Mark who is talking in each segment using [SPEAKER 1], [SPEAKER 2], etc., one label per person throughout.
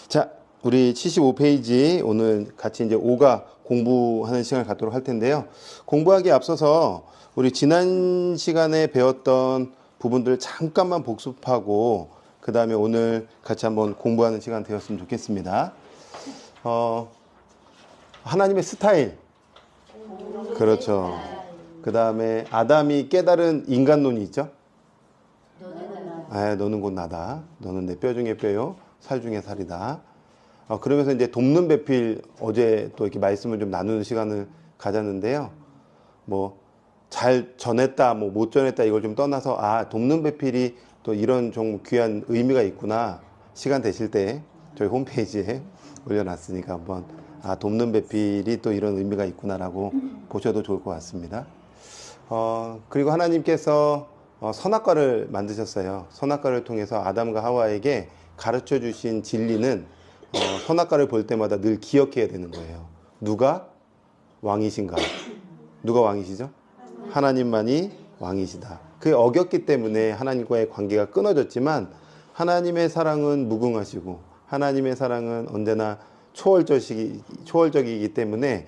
[SPEAKER 1] 자, 우리 75페이지 오늘 같이 이제 5가 공부하는 시간을 갖도록 할 텐데요. 공부하기에 앞서서 우리 지난 시간에 배웠던 부분들 잠깐만 복습하고 그 다음에 오늘 같이 한번 공부하는 시간 되었으면 좋겠습니다. 하나님의 스타일. 그렇죠. 그 다음에 아담이 깨달은 인간론이 있죠. 너는 곧 나다. 너는 내 뼈 중에 뼈요, 살 중에 살이다. 그러면서 이제 돕는 배필 어제 또 이렇게 말씀을 좀 나누는 시간을 가졌는데요. 뭐 잘 전했다, 뭐 못 전했다 이걸 좀 떠나서 돕는 배필이 또 이런 좀 귀한 의미가 있구나. 시간 되실 때 저희 홈페이지에 올려놨으니까 한번 돕는 배필이 또 이런 의미가 있구나라고 보셔도 좋을 것 같습니다. 그리고 하나님께서 선악과를 만드셨어요. 선악과를 통해서 아담과 하와에게 가르쳐 주신 진리는 선악과를 볼 때마다 늘 기억해야 되는 거예요. 누가 왕이신가? 누가 왕이시죠? 하나님만이 왕이시다. 그게 어겼기 때문에 하나님과의 관계가 끊어졌지만 하나님의 사랑은 무궁하시고 하나님의 사랑은 언제나 초월적이기 때문에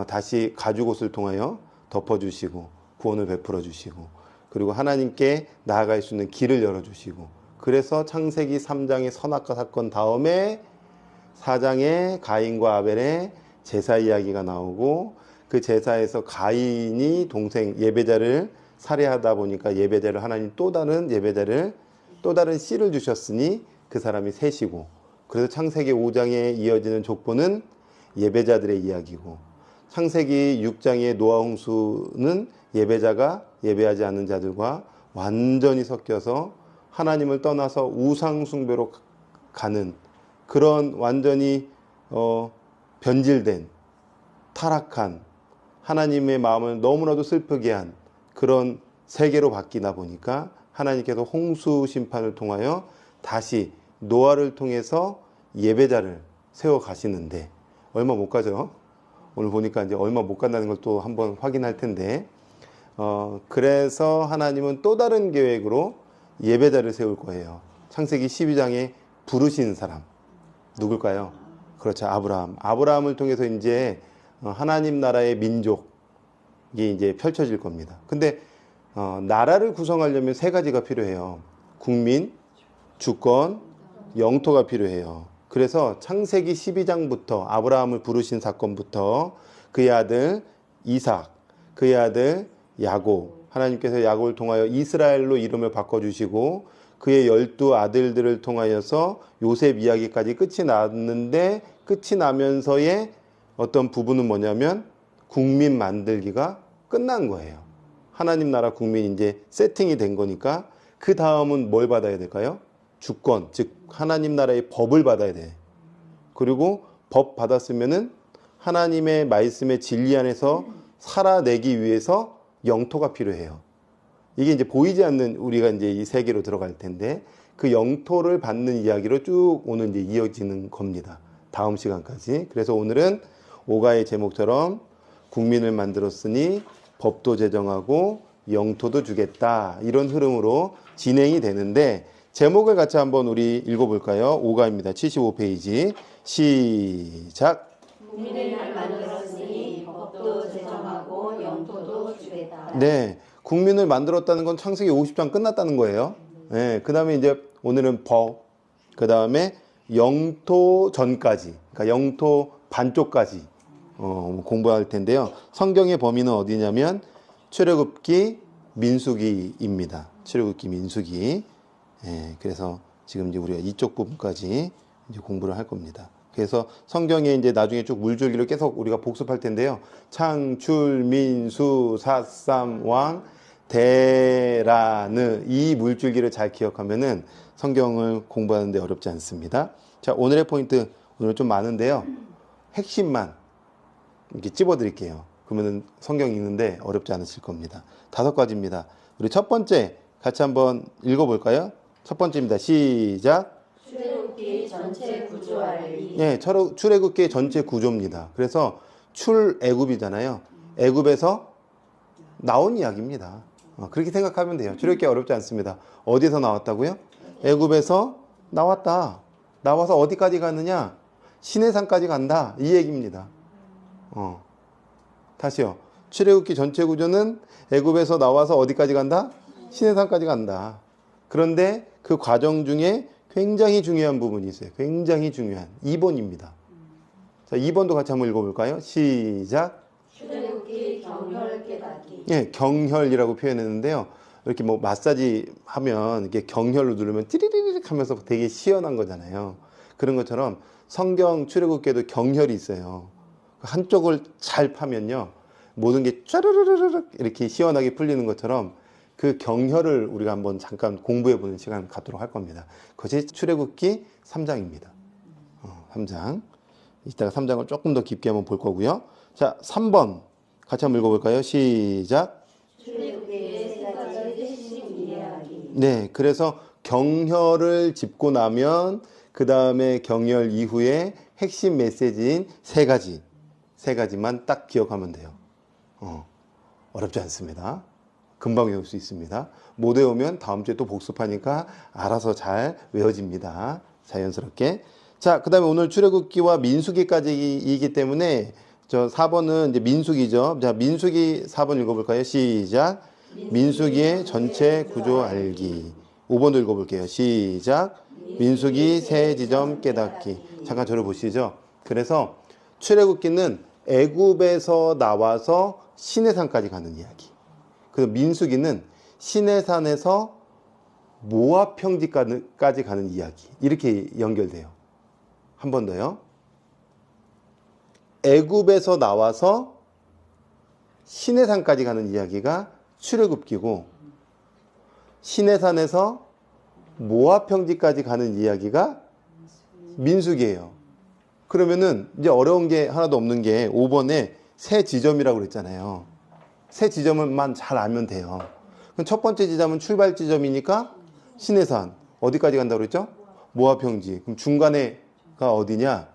[SPEAKER 1] 다시 가죽옷을 통하여 덮어주시고 구원을 베풀어 주시고 그리고 하나님께 나아갈 수 있는 길을 열어주시고 그래서 창세기 3장의 선악과 사건 다음에 4장에 가인과 아벨의 제사 이야기가 나오고 그 제사에서 가인이 동생 예배자를 살해하다 보니까 예배자를 하나님 또 다른 예배자를 또 다른 씨를 주셨으니 그 사람이 셋이고 그래서 창세기 5장에 이어지는 족보는 예배자들의 이야기고 창세기 6장의 노아 홍수는 예배자가 예배하지 않는 자들과 완전히 섞여서 하나님을 떠나서 우상 숭배로 가는 그런 완전히 변질된 타락한 하나님의 마음을 너무나도 슬프게 한 그런 세계로 바뀌다 보니까 하나님께서 홍수 심판을 통하여 다시 노아를 통해서 예배자를 세워 가시는데 얼마 못 가죠. 오늘 보니까 이제 얼마 못 간다는 걸 또 한번 확인할 텐데 그래서 하나님은 또 다른 계획으로 예배자를 세울 거예요. 창세기 12장에 부르신 사람 누굴까요? 그렇죠. 아브라함. 아브라함을 통해서 이제 하나님 나라의 민족이 이제 펼쳐질 겁니다. 근데 나라를 구성하려면 세 가지가 필요해요. 국민, 주권, 영토가 필요해요. 그래서 창세기 12장부터 아브라함을 부르신 사건부터 그의 아들 이삭, 그의 아들 야곱, 하나님께서 야곱을 통하여 이스라엘로 이름을 바꿔주시고 그의 12 아들들을 통하여서 요셉 이야기까지 끝이 났는데 끝이 나면서의 어떤 부분은 뭐냐면 국민 만들기가 끝난 거예요. 하나님 나라 국민이 이제 세팅이 된 거니까 그 다음은 뭘 받아야 될까요? 주권, 즉 하나님 나라의 법을 받아야 돼. 그리고 법 받았으면은 하나님의 말씀의 진리 안에서 살아내기 위해서 영토가 필요해요. 이게 이제 보이지 않는 우리가 이제 이 세계로 들어갈 텐데 그 영토를 받는 이야기로 쭉 오늘 이제 이어지는 겁니다. 다음 시간까지. 그래서 오늘은 오가의 제목처럼 국민을 만들었으니 법도 제정하고 영토도 주겠다. 이런 흐름으로 진행이 되는데 제목을 같이 한번 우리 읽어볼까요? 오가입니다. 75페이지. 시작.
[SPEAKER 2] 국민을 만들었으니 법도 제정하고 영토도 주겠다.
[SPEAKER 1] 네. 국민을 만들었다는 건 창세기 50장 끝났다는 거예요. 네, 그 다음에 이제 오늘은 법, 그 다음에 영토 전까지, 그러니까 영토 반쪽까지 공부할 텐데요. 성경의 범위는 어디냐면 출애굽기, 민수기입니다. 출애굽기, 민수기. 네, 그래서 지금 이제 우리가 이쪽 부분까지 이제 공부를 할 겁니다. 그래서 성경에 이제 나중에 쭉 물줄기를 계속 우리가 복습할 텐데요. 창출, 민수, 사삼, 왕, 대라느 이 물줄기를 잘 기억하면은 성경을 공부하는데 어렵지 않습니다. 자, 오늘의 포인트 오늘 좀 많은데요. 핵심만 이렇게 찝어드릴게요. 그러면은 성경 읽는데 어렵지 않으실 겁니다. 5가지입니다. 우리 첫 번째 같이 한번 읽어볼까요? 첫 번째입니다. 시작.
[SPEAKER 2] 출애굽기 전체 구조 알기.
[SPEAKER 1] 네, 출애굽기의 전체 구조입니다. 그래서 출애굽이잖아요. 애굽에서 나온 이야기입니다. 그렇게 생각하면 돼요. 출애굽기 어렵지 않습니다. 어디서 나왔다고요? 애굽에서 나왔다. 나와서 어디까지 가느냐? 시내산까지 간다. 이 얘기입니다. 다시요. 출애굽기 전체 구조는 애굽에서 나와서 어디까지 간다? 시내산까지 간다. 그런데 그 과정 중에 굉장히 중요한 부분이 있어요. 굉장히 중요한 2번입니다. 자, 2번도 같이 한번 읽어볼까요? 시작.
[SPEAKER 2] 출애굽기 경혈 깨닫기.
[SPEAKER 1] 예, 경혈이라고 표현했는데요. 이렇게 뭐 마사지 하면 이게 경혈로 누르면 찌리리릭 하면서 되게 시원한 거잖아요. 그런 것처럼 성경 출애굽기에도 경혈이 있어요. 한쪽을 잘 파면요, 모든 게 쫘르르르륵 이렇게 시원하게 풀리는 것처럼 그 경혈을 우리가 한번 잠깐 공부해보는 시간 갖도록 할 겁니다. 그것이 출애굽기 3장입니다. 3장. 이따가 3장을 조금 더 깊게 한번 볼 거고요. 자, 3번 같이 한번 읽어볼까요? 시작.
[SPEAKER 2] 출애굽기의 세 가지 핵심 이해하기.
[SPEAKER 1] 네, 그래서 경혈을 짚고 나면 그 다음에 경혈 이후에 핵심 메시지인 세 가지만 딱 기억하면 돼요. 어렵지 않습니다. 금방 외울 수 있습니다. 못 외우면 다음 주에 또 복습하니까 알아서 잘 외워집니다. 자연스럽게. 자, 그 다음에 오늘 출애굽기와 민수기까지이기 때문에 저 4번은 이제 민수기죠. 자, 민수기 4번 읽어볼까요? 시작. 민수기의 전체 구조 알기. 5번도 읽어볼게요. 시작. 민수기 세 지점 깨닫기. 잠깐 저를 보시죠. 그래서 출애굽기는 애굽에서 나와서 시내산까지 가는 이야기. 그리고 민수기는 시내산에서 모압 평지까지 가는 이야기. 이렇게 연결돼요. 한 번 더요. 애굽에서 나와서 시내산까지 가는 이야기가 출애굽기고, 시내산에서 모압 평지까지 가는 이야기가 민수기예요. 그러면은 이제 어려운 게 하나도 없는 게 5번에 세 지점이라고 그랬잖아요. 세 지점만 잘 알면 돼요. 그럼 첫 번째 지점은 출발 지점이니까 시내산. 어디까지 간다고 그랬죠? 모압 평지. 그럼 중간에가 어디냐?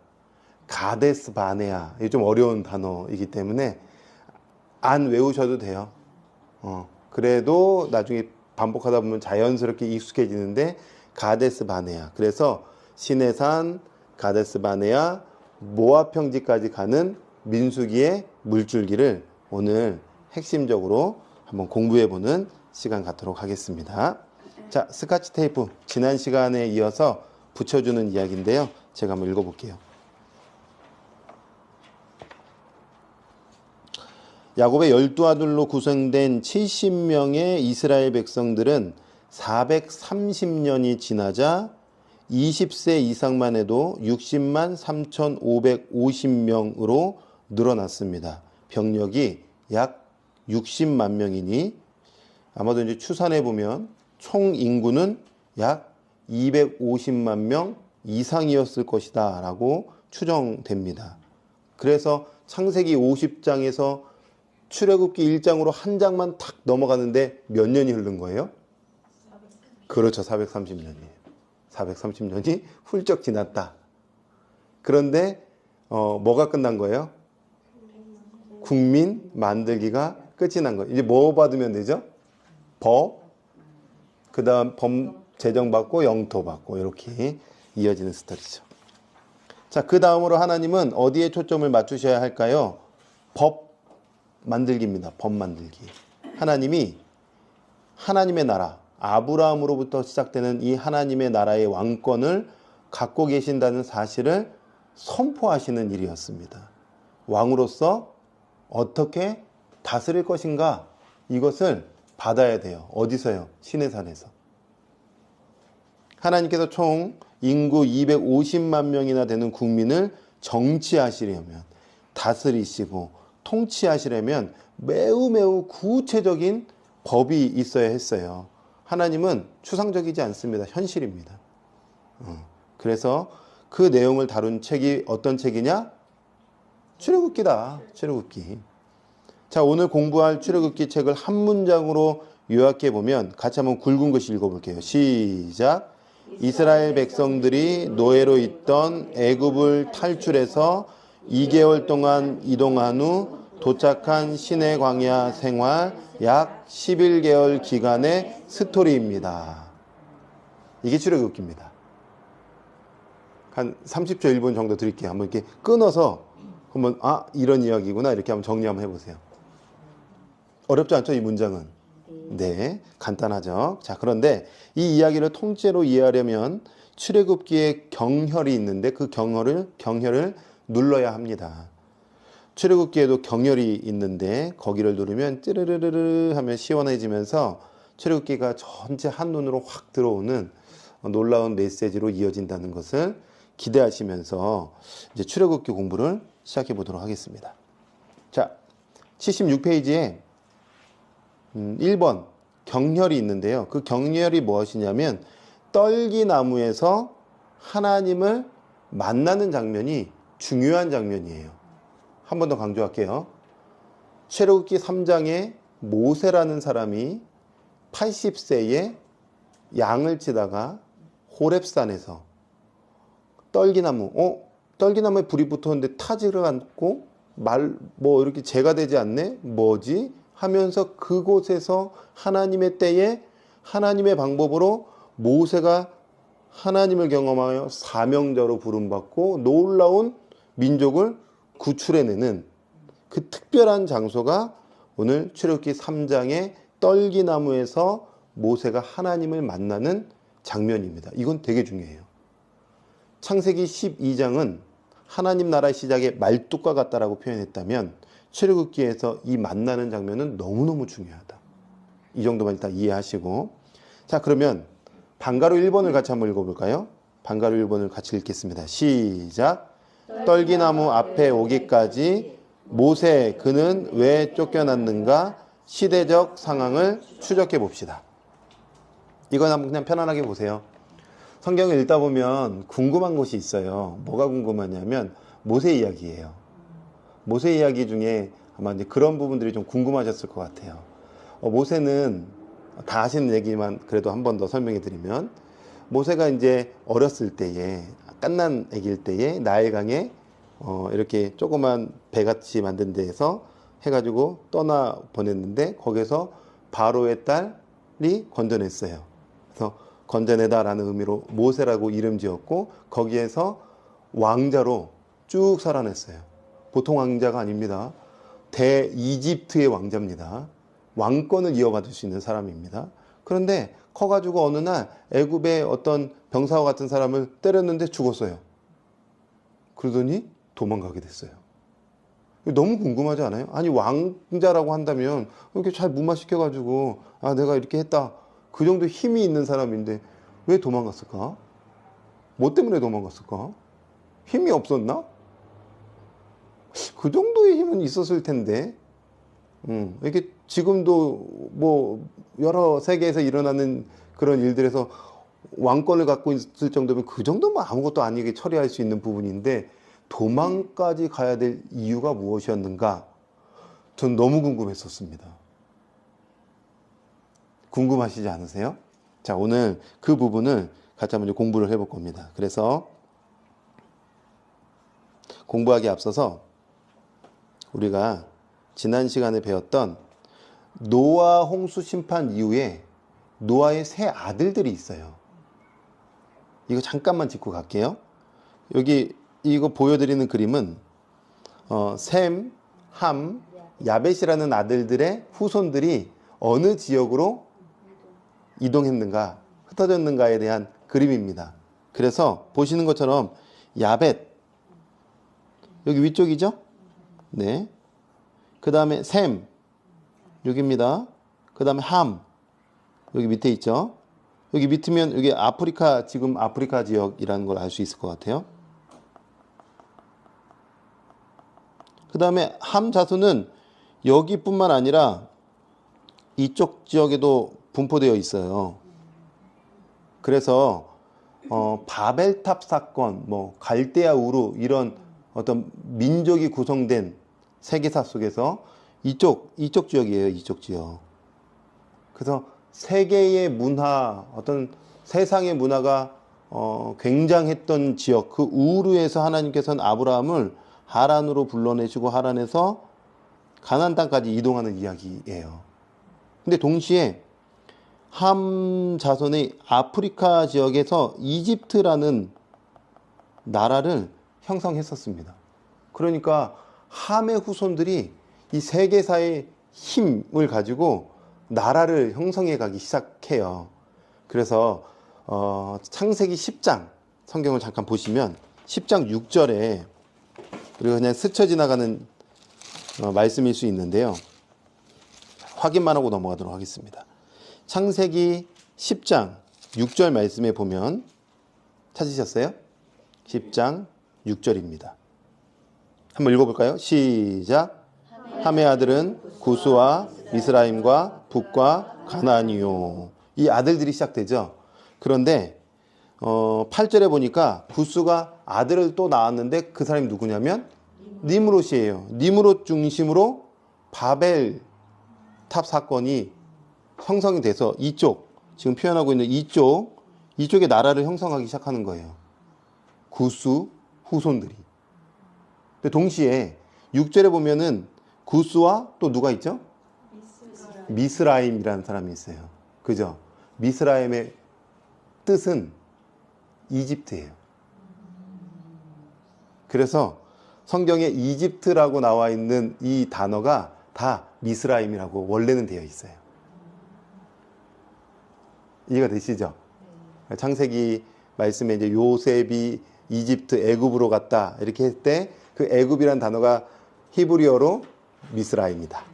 [SPEAKER 1] 가데스 바네아. 이게 좀 어려운 단어이기 때문에 안 외우셔도 돼요. 그래도 나중에 반복하다 보면 자연스럽게 익숙해지는데, 가데스 바네아. 그래서 시내산, 가데스 바네아, 모압 평지까지 가는 민수기의 물줄기를 오늘 핵심적으로 한번 공부해보는 시간 갖도록 하겠습니다. 자, 스카치 테이프 지난 시간에 이어서 붙여주는 이야기인데요. 제가 한번 읽어볼게요. 야곱의 12아들로 구성된 70명의 이스라엘 백성들은 430년이 지나자 20세 이상만 해도 60만 3,550명으로 늘어났습니다. 병력이 약 60만 명이니 아마도 이제 추산해 보면 총 인구는 약 250만 명 이상이었을 것이다 라고 추정됩니다. 그래서 창세기 50장에서 출애굽기 1장으로 한 장만 탁 넘어가는데 몇 년이 흐른 거예요? 그렇죠. 430년이에요. 430년이 훌쩍 지났다. 그런데 뭐가 끝난 거예요? 국민 만들기가 끝이 난 거예요. 이제 뭐 받으면 되죠? 법, 그 다음 법 제정받고 영토 받고 이렇게 이어지는 스토리죠. 자, 그 다음으로 하나님은 어디에 초점을 맞추셔야 할까요? 법 만들기입니다. 법 만들기. 하나님이 하나님의 나라, 아브라함으로부터 시작되는 이 하나님의 나라의 왕권을 갖고 계신다는 사실을 선포하시는 일이었습니다. 왕으로서 어떻게 다스릴 것인가, 이것을 받아야 돼요. 어디서요? 시내산에서. 하나님께서 총 인구 250만 명이나 되는 국민을 정치하시려면, 다스리시고 통치하시려면 매우 구체적인 법이 있어야 했어요. 하나님은 추상적이지 않습니다. 현실입니다. 그래서 그 내용을 다룬 책이 어떤 책이냐? 출애굽기다. 출애굽기. 자, 오늘 공부할 출애굽기 책을 한 문장으로 요약해 보면 같이 한번 굵은 것이 읽어볼게요. 시작. 이스라엘 백성들이 노예로 있던 애굽을 탈출해서 2개월 동안 이동한 후 도착한 시내 광야 생활 약 11개월 기간의 스토리입니다. 이게 출애굽기입니다. 한 30초 1분 정도 드릴게요. 한번 이렇게 끊어서 한번 이런 이야기구나 이렇게 한번 정리 한번 해보세요. 어렵지 않죠, 이 문장은? 네, 간단하죠. 자, 그런데 이 이야기를 통째로 이해하려면 출애굽기에 경혈이 있는데 그 경혈을 눌러야 합니다. 출애굽기에도 경혈이 있는데 거기를 누르면 찌르르르르 하면 시원해지면서 출애굽기가 전체 한눈으로 확 들어오는 놀라운 메시지로 이어진다는 것을 기대하시면서 이제 출애굽기 공부를 시작해 보도록 하겠습니다. 자, 76페이지에 1번 경혈이 있는데요. 그 경혈이 무엇이냐면 떨기나무에서 하나님을 만나는 장면이 중요한 장면이에요. 한 번 더 강조할게요. 출애굽기 3장에 모세라는 사람이 80세에 양을 치다가 호렙산에서 떨기나무에 불이 붙었는데 타지를 않고 이렇게 재가 되지 않네? 뭐지? 하면서 그곳에서 하나님의 때에 하나님의 방법으로 모세가 하나님을 경험하여 사명자로 부름받고 놀라운 민족을 구출해내는 그 특별한 장소가 오늘 출애굽기 3장의 떨기나무에서 모세가 하나님을 만나는 장면입니다. 이건 되게 중요해요. 창세기 12장은 하나님 나라의 시작에 말뚝과 같다라고 표현했다면 출애굽기에서 이 만나는 장면은 너무너무 중요하다. 이 정도만 일단 이해하시고, 자, 그러면 방가루 1번을 같이 한번 읽어볼까요? 방가루 1번을 같이 읽겠습니다. 시작. 떨기나무 앞에 오기까지 모세 그는 왜 쫓겨났는가? 시대적 상황을 추적해 봅시다. 이건 한번 그냥 편안하게 보세요. 성경을 읽다 보면 궁금한 것이 있어요. 뭐가 궁금하냐면 모세 이야기예요. 모세 이야기 중에 아마 이제 그런 부분들이 좀 궁금하셨을 것 같아요. 모세는 다 아시는 얘기만 그래도 한 번 더 설명해 드리면, 모세가 이제 어렸을 때에, 갓난 아기일 때에 나일강에 이렇게 조그만 배같이 만든 데에서 해가지고 떠나 보냈는데 거기서 바로의 딸이 건져냈어요. 그래서 건져내다라는 의미로 모세라고 이름 지었고 거기에서 왕자로 쭉 살아냈어요. 보통 왕자가 아닙니다. 대이집트의 왕자입니다. 왕권을 이어받을 수 있는 사람입니다. 그런데 커가지고 어느 날 애굽의 어떤 병사와 같은 사람을 때렸는데 죽었어요. 그러더니 도망가게 됐어요. 너무 궁금하지 않아요? 아니, 왕자라고 한다면 이렇게 잘 무마시켜가지고 내가 이렇게 했다, 그 정도 힘이 있는 사람인데 왜 도망갔을까? 뭐 때문에 도망갔을까? 힘이 없었나? 그 정도의 힘은 있었을 텐데, 이렇게 지금도 뭐 여러 세계에서 일어나는 그런 일들에서 왕권을 갖고 있을 정도면 그 정도면 아무것도 아니게 처리할 수 있는 부분인데 도망까지 가야 될 이유가 무엇이었는가? 전 너무 궁금했었습니다. 궁금하시지 않으세요? 자, 오늘 그 부분을 같이 한번 공부를 해볼 겁니다. 그래서 공부하기 앞서서 우리가 지난 시간에 배웠던 노아 홍수 심판 이후에 노아의 세 아들들이 있어요. 이거 잠깐만 짚고 갈게요. 여기 이거 보여드리는 그림은 셈, 함, 야벳이라는 아들들의 후손들이 어느 지역으로 이동했는가, 흩어졌는가에 대한 그림입니다. 그래서 보시는 것처럼 야벳, 여기 위쪽이죠? 네. 그 다음에 셈, 여기입니다. 그 다음에 함, 여기 밑에 있죠? 여기 밑이면 여기 아프리카, 지금 아프리카 지역이라는 걸 알 수 있을 것 같아요. 그 다음에 함 자손은 여기뿐만 아니라 이쪽 지역에도 분포되어 있어요. 그래서 바벨탑 사건, 뭐 갈대아 우루, 이런 어떤 민족이 구성된 세계사 속에서 이쪽 지역이에요. 이쪽 지역. 그래서 세계의 문화, 어떤 세상의 문화가 굉장했던 지역, 그 우르에서 하나님께서는 아브라함을 하란으로 불러내시고 하란에서 가나안 땅까지 이동하는 이야기예요. 근데 동시에 함 자손의 아프리카 지역에서 이집트라는 나라를 형성했었습니다. 그러니까 함의 후손들이 이 세계사의 힘을 가지고 나라를 형성해 가기 시작해요. 그래서 창세기 10장 성경을 잠깐 보시면 10장 6절에 우리가 그냥 스쳐 지나가는 말씀일 수 있는데요. 확인만 하고 넘어가도록 하겠습니다. 창세기 10장 6절 말씀에 보면 찾으셨어요? 10장 6절입니다. 한번 읽어볼까요? 시작. 함의 아들은 구스와 미스라임과 북과 가나안이요. 이 아들들이 시작되죠. 그런데 8절에 보니까 구스가 아들을 또 낳았는데 그 사람이 누구냐면 니므롯이에요. 니므롯 중심으로 바벨 탑 사건이 형성이 돼서 이쪽, 지금 표현하고 있는 이쪽의 나라를 형성하기 시작하는 거예요. 구스 후손들이. 근데 동시에 6절에 보면은 구스와 또 누가 있죠? 미스라임이라는 사람이 있어요. 그죠? 미스라임의 뜻은 이집트예요. 그래서 성경에 이집트라고 나와 있는 이 단어가 다 미스라임이라고 원래는 되어 있어요. 이해가 되시죠? 창세기 말씀에 이제 요셉이 이집트 애굽으로 갔다 이렇게 했을 때 그 애굽이라는 단어가 히브리어로 미스라임이다.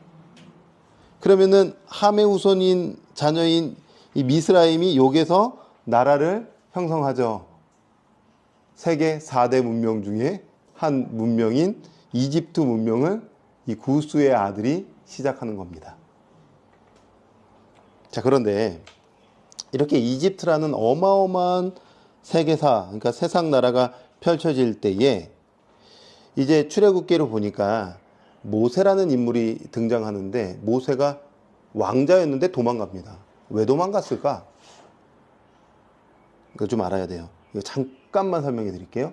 [SPEAKER 1] 그러면은 함의 후손인 자녀인 이 미스라임이 여기서 나라를 형성하죠. 세계 4대 문명 중에 한 문명인 이집트 문명을 이 구스의 아들이 시작하는 겁니다. 자, 그런데 이렇게 이집트라는 어마어마한 세계사, 그러니까 세상 나라가 펼쳐질 때에 이제 출애굽기를 보니까 모세라는 인물이 등장하는데 모세가 왕자였는데 도망갑니다. 왜 도망갔을까? 이거 좀 알아야 돼요. 이거 잠깐만 설명해 드릴게요.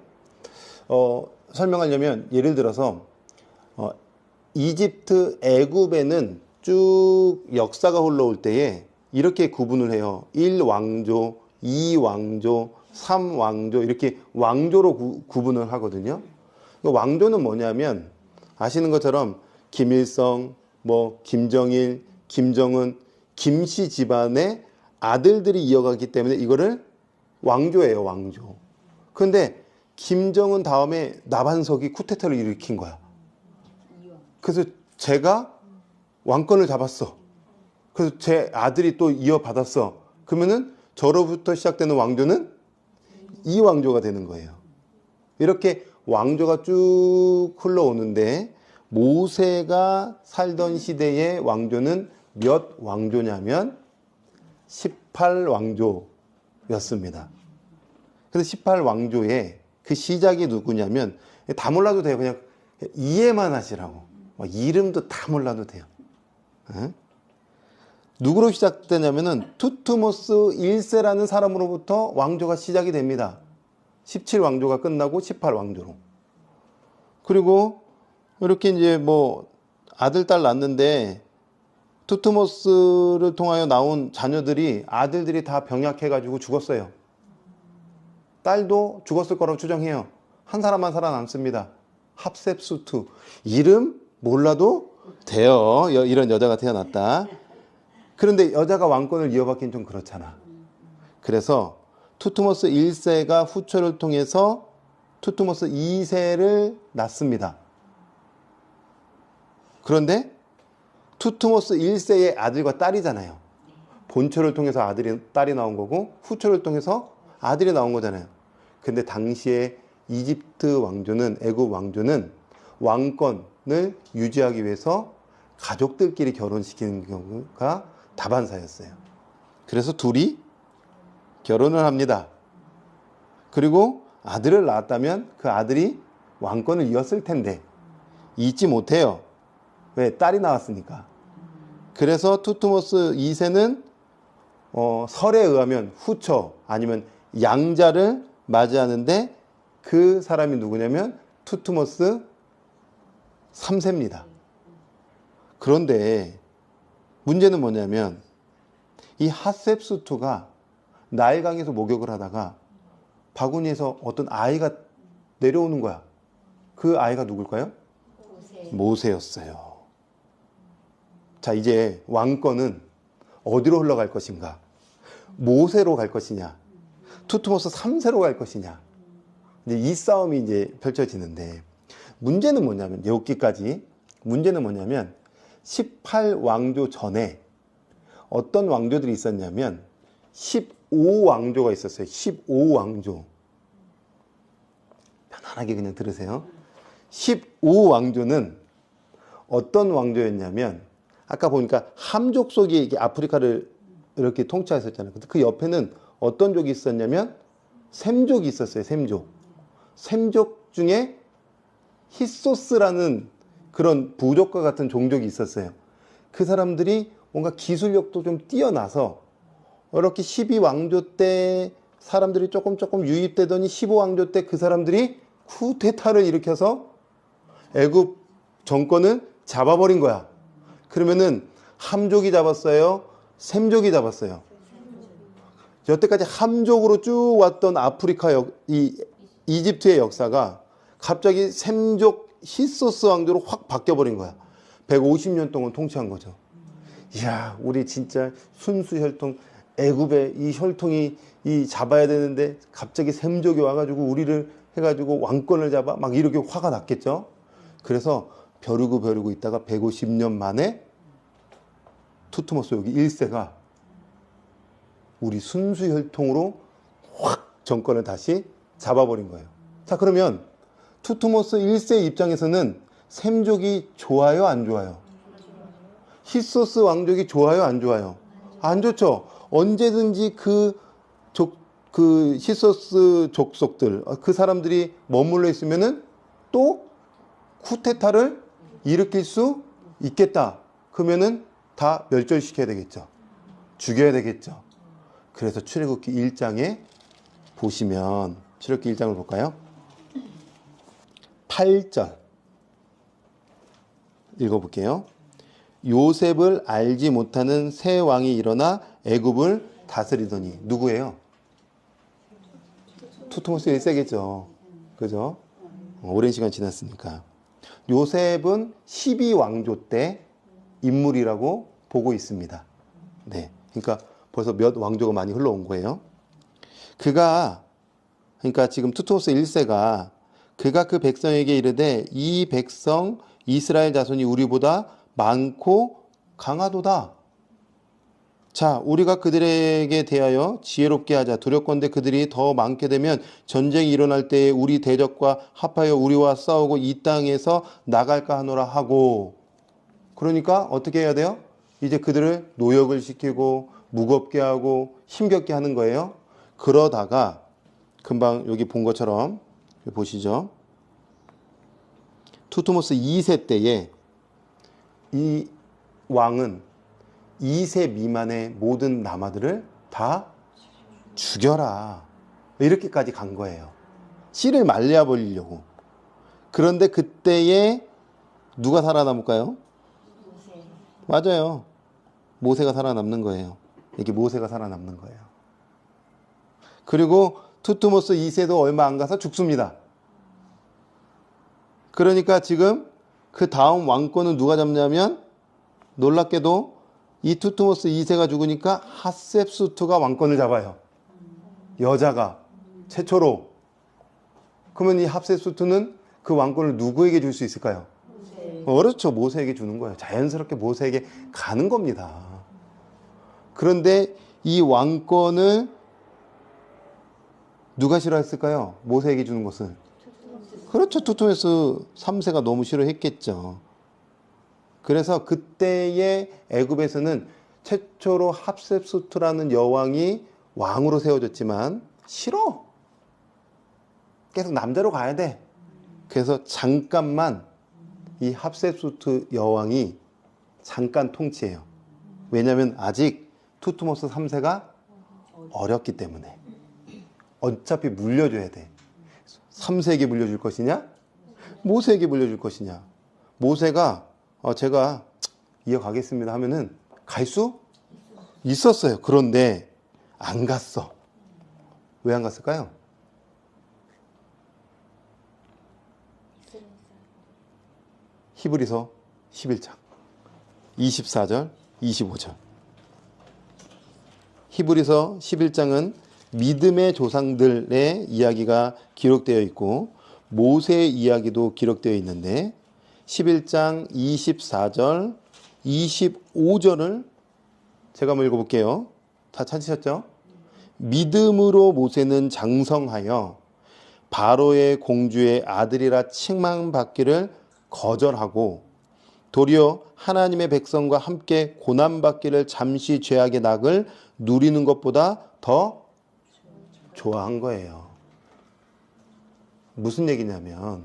[SPEAKER 1] 설명하려면 예를 들어서 이집트 애굽에는 쭉 역사가 흘러올 때에 이렇게 구분을 해요. 1왕조, 2왕조, 3왕조 이렇게 왕조로 구분을 하거든요. 왕조는 뭐냐면 아시는 것처럼 김일성, 김정일, 김정은, 김씨 집안의 아들들이 이어가기 때문에 이거를 왕조예요, 왕조. 그런데 김정은 다음에 나반석이 쿠데타를 일으킨 거야. 그래서 제가 왕권을 잡았어. 그래서 제 아들이 또 이어받았어. 그러면은 저로부터 시작되는 왕조는 이 왕조가 되는 거예요. 이렇게 왕조가 쭉 흘러오는데 모세가 살던 시대의 왕조는 몇 왕조냐면 18왕조였습니다. 그래서 18왕조의 그 시작이 누구냐면 다 몰라도 돼요. 그냥 이해만 하시라고. 이름도 다 몰라도 돼요. 누구로 시작되냐면은 투트모스 1세라는 사람으로부터 왕조가 시작이 됩니다. 17왕조가 끝나고 18왕조로. 그리고 이렇게 이제 아들, 딸 낳는데 투트모스를 통하여 나온 자녀들이 아들들이 다 병약해가지고 죽었어요. 딸도 죽었을 거라고 추정해요. 한 사람만 살아남습니다. 합셉수투. 이름 몰라도 돼요. 이런 여자가 태어났다. 그런데 여자가 왕권을 이어받기는 좀 그렇잖아. 그래서 투트모스 1세가 후처를 통해서 투트모스 2세를 낳습니다. 그런데 투트모스 1세의 아들과 딸이잖아요. 본처를 통해서 딸이 나온 거고 후처를 통해서 아들이 나온 거잖아요. 근데 당시에 이집트 왕조는, 애굽 왕조는 왕권을 유지하기 위해서 가족들끼리 결혼시키는 경우가 다반사였어요. 그래서 둘이 결혼을 합니다. 그리고 아들을 낳았다면 그 아들이 왕권을 이었을 텐데 잊지 못해요. 왜? 딸이 나왔으니까. 그래서 투트모스 2세는 설에 의하면 후처 아니면 양자를 맞이하는데 그 사람이 누구냐면 투트모스 3세입니다. 그런데 문제는 뭐냐면 이 핫셉수투가 나일강에서 목욕을 하다가 바구니에서 어떤 아이가 내려오는 거야. 그 아이가 누굴까요?
[SPEAKER 2] 모세.
[SPEAKER 1] 모세였어요. 자, 이제 왕권은 어디로 흘러갈 것인가? 모세로 갈 것이냐? 투트모스 3세로 갈 것이냐? 이제 이 싸움이 이제 펼쳐지는데, 문제는 뭐냐면, 여기까지 문제는 뭐냐면 18왕조 전에 어떤 왕조들이 있었냐면 15왕조가 있었어요. 15왕조. 편안하게 그냥 들으세요. 15왕조는 어떤 왕조였냐면, 아까 보니까 함족속이 이게 아프리카를 이렇게 통치했었잖아요. 근데 그 옆에는 어떤 족이 있었냐면 셈족이 있었어요. 셈족. 셈족 중에 히소스라는 그런 부족과 같은 종족이 있었어요. 그 사람들이 뭔가 기술력도 좀 뛰어나서 이렇게 12왕조 때 사람들이 조금 유입되더니 15왕조 때 그 사람들이 쿠데타를 일으켜서 애굽 정권을 잡아버린 거야. 그러면은 함족이 잡았어요? 셈족이 잡았어요? 여태까지 함족으로 쭉 왔던 아프리카 이집트의 역사가 갑자기 셈족 히소스 왕조로 확 바뀌어버린 거야. 150년 동안 통치한 거죠. 이야, 우리 진짜 순수 혈통, 애굽의 이 혈통이 잡아야 되는데 갑자기 셈족이 와가지고 우리를 해가지고 왕권을 잡아? 막 이렇게 화가 났겠죠. 그래서 벼르고 있다가 150년 만에 투트모스 여기 1세가 우리 순수 혈통으로 확 정권을 다시 잡아버린 거예요. 자, 그러면 투트모스 1세 입장에서는 셈족이 좋아요, 안 좋아요? 히소스 왕족이 좋아요, 안 좋아요? 안 좋죠. 언제든지 그 히소스 족속들, 그 사람들이 머물러 있으면은 또 쿠데타를 일으킬 수 있겠다. 그러면은 다 멸절시켜야 되겠죠. 죽여야 되겠죠. 그래서 출애굽기 1장에 보시면, 출애굽기 1장을 볼까요? 8절 읽어볼게요. 요셉을 알지 못하는 새 왕이 일어나 애굽을 다스리더니. 누구예요? 투트모스 1세겠죠. 그죠? 오랜 시간 지났으니까. 요셉은 12왕조 때 인물이라고 보고 있습니다. 네. 그러니까 벌써 몇 왕조가 많이 흘러온 거예요. 그러니까 지금 투트모스 1세가 그가 그 백성에게 이르되 이 백성 이스라엘 자손이 우리보다 많고 강하도다. 자, 우리가 그들에게 대하여 지혜롭게 하자. 두렵건대 그들이 더 많게 되면 전쟁이 일어날 때에 우리 대적과 합하여 우리와 싸우고 이 땅에서 나갈까 하노라 하고. 그러니까 어떻게 해야 돼요? 이제 그들을 노역을 시키고 무겁게 하고 힘겹게 하는 거예요. 그러다가 금방 여기 본 것처럼 보시죠. 투트모스 2세 때에 이 왕은 2세 미만의 모든 남아들을 다 죽여라. 이렇게까지 간 거예요. 씨를 말려버리려고. 그런데 그때에 누가 살아남을까요?
[SPEAKER 2] 모세.
[SPEAKER 1] 맞아요. 모세가 살아남는 거예요. 이게 모세가 살아남는 거예요. 그리고 투트모스 2세도 얼마 안 가서 죽습니다. 그러니까 지금 그 다음 왕권은 누가 잡냐면, 놀랍게도 이 투트모스 2세가 죽으니까 핫셉수트가 왕권을 잡아요. 여자가 최초로. 그러면 이 핫셉수트는 그 왕권을 누구에게 줄 수 있을까요?
[SPEAKER 2] 모세.
[SPEAKER 1] 그렇죠. 모세에게 주는 거예요. 자연스럽게 모세에게 가는 겁니다. 그런데 이 왕권을 누가 싫어했을까요? 모세에게 주는 것을. 그렇죠. 투트모스 3세가 너무 싫어했겠죠. 그래서 그때의 애굽에서는 최초로 합셉수트라는 여왕이 왕으로 세워졌지만 싫어. 계속 남자로 가야 돼. 그래서 잠깐만 이 합셉수트 여왕이 잠깐 통치해요. 왜냐하면 아직 투트모스 3세가 어렸기 때문에. 어차피 물려줘야 돼. 3세에게 물려줄 것이냐? 모세에게 물려줄 것이냐? 모세가 제가 이어가겠습니다 하면은 갈 수 있었어요. 그런데 안 갔어. 왜 안 갔을까요? 히브리서 11장 24절 25절. 히브리서 11장은 믿음의 조상들의 이야기가 기록되어 있고 모세의 이야기도 기록되어 있는데 11장 24절 25절을 제가 한번 읽어볼게요. 다 찾으셨죠? 믿음으로 모세는 장성하여 바로의 공주의 아들이라 칭망받기를 거절하고 도리어 하나님의 백성과 함께 고난받기를 잠시 죄악의 낙을 누리는 것보다 더 좋아한 거예요. 무슨 얘기냐면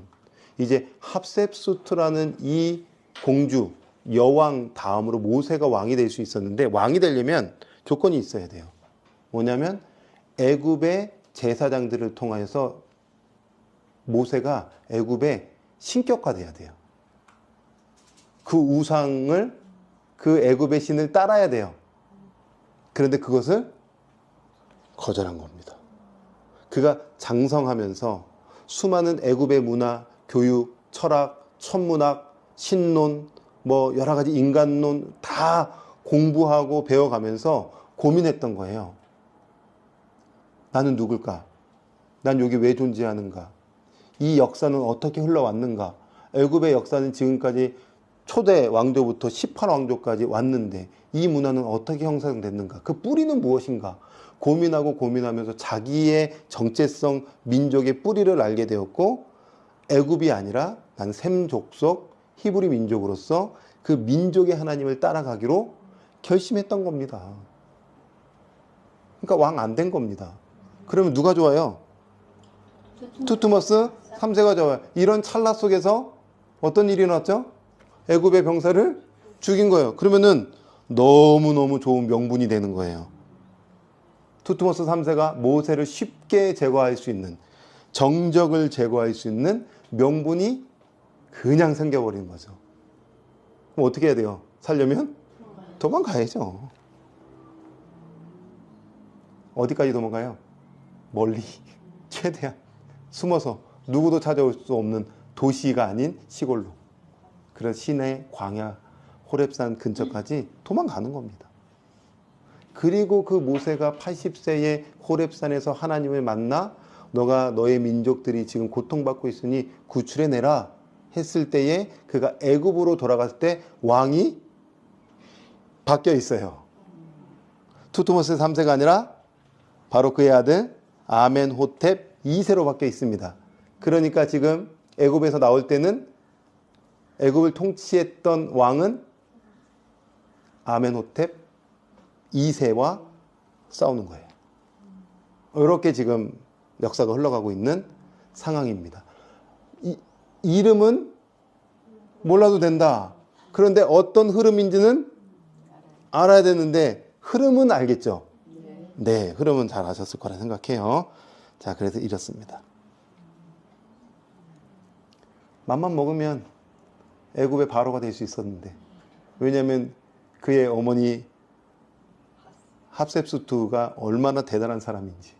[SPEAKER 1] 이제 합셉수트라는 이 공주 여왕 다음으로 모세가 왕이 될 수 있었는데 왕이 되려면 조건이 있어야 돼요. 뭐냐면 애굽의 제사장들을 통하여서 모세가 애굽에 신격화돼야 돼요. 그 우상을 그 애굽의 신을 따라야 돼요. 그런데 그것을 거절한 겁니다. 그가 장성하면서 수많은 애굽의 문화, 교육, 철학, 천문학, 신론, 뭐 여러 가지 인간론 다 공부하고 배워가면서 고민했던 거예요. 나는 누굴까? 난 여기 왜 존재하는가? 이 역사는 어떻게 흘러왔는가? 애굽의 역사는 지금까지 초대 왕조부터 18왕조까지 왔는데 이 문화는 어떻게 형성됐는가? 그 뿌리는 무엇인가? 고민하고 고민하면서 자기의 정체성, 민족의 뿌리를 알게 되었고 애굽이 아니라 난 셈 족속 히브리 민족으로서 그 민족의 하나님을 따라가기로 결심했던 겁니다. 그러니까 왕 안 된 겁니다. 그러면 누가 좋아요? 투트모스 3세가 좋아요. 이런 찰나 속에서 어떤 일이 일어났죠? 애굽의 병사를 죽인 거예요. 그러면은 너무너무 좋은 명분이 되는 거예요. 투트모스 3세가 모세를 쉽게 제거할 수 있는, 정적을 제거할 수 있는 명분이 그냥 생겨버리는 거죠. 그럼 어떻게 해야 돼요? 살려면? 도망가야죠. 어디까지 도망가요? 멀리, 최대한 숨어서 누구도 찾아올 수 없는 도시가 아닌 시골로. 그래서 시내 광야 호렙산 근처까지 도망가는 겁니다. 그리고 그 모세가 80세에 호렙산에서 하나님을 만나 너가 너의 민족들이 지금 고통받고 있으니 구출해내라 했을 때에 그가 애굽으로 돌아갔을 때 왕이 바뀌어 있어요. 투트모스 3세가 아니라 바로 그의 아들 아멘호텝 2세로 바뀌어 있습니다. 그러니까 지금 애굽에서 나올 때는 애굽을 통치했던 왕은 아멘호텝 2세와 싸우는 거예요. 이렇게 지금 역사가 흘러가고 있는 상황입니다. 이름은 몰라도 된다. 그런데 어떤 흐름인지는 알아야 되는데 흐름은 알겠죠? 네, 흐름은 잘 아셨을 거라 생각해요. 자, 그래서 이렇습니다. 맘만 먹으면 애굽의 바로가 될 수 있었는데 왜냐하면 그의 어머니 합셉수투가 얼마나 대단한 사람인지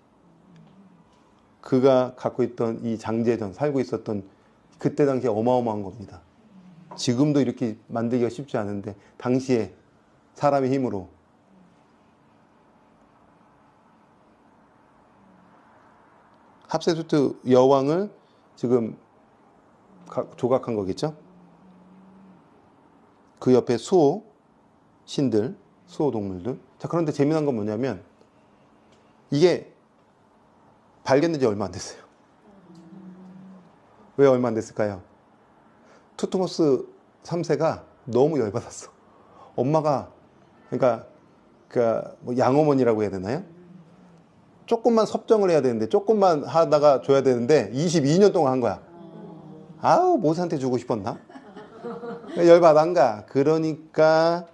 [SPEAKER 1] 그가 갖고 있던 이 장제전 살고 있었던 그때 당시에 어마어마한 겁니다. 지금도 이렇게 만들기가 쉽지 않은데 당시에 사람의 힘으로 합세수트 여왕을 지금 조각한 거겠죠. 그 옆에 수호 신들, 수호 동물들. 자, 그런데 재미난 건 뭐냐면 이게 발견된 지 얼마 안 됐어요. 왜 얼마 안 됐을까요? 투트모스 3세가 너무 열받았어. 엄마가 그러니까 뭐 양어머니라고 해야 되나요? 조금만 섭정을 해야 되는데 조금만 하다가 줘야 되는데 22년 동안 한 거야. 아우 모세한테 주고 싶었나? 열받은가? 그러니까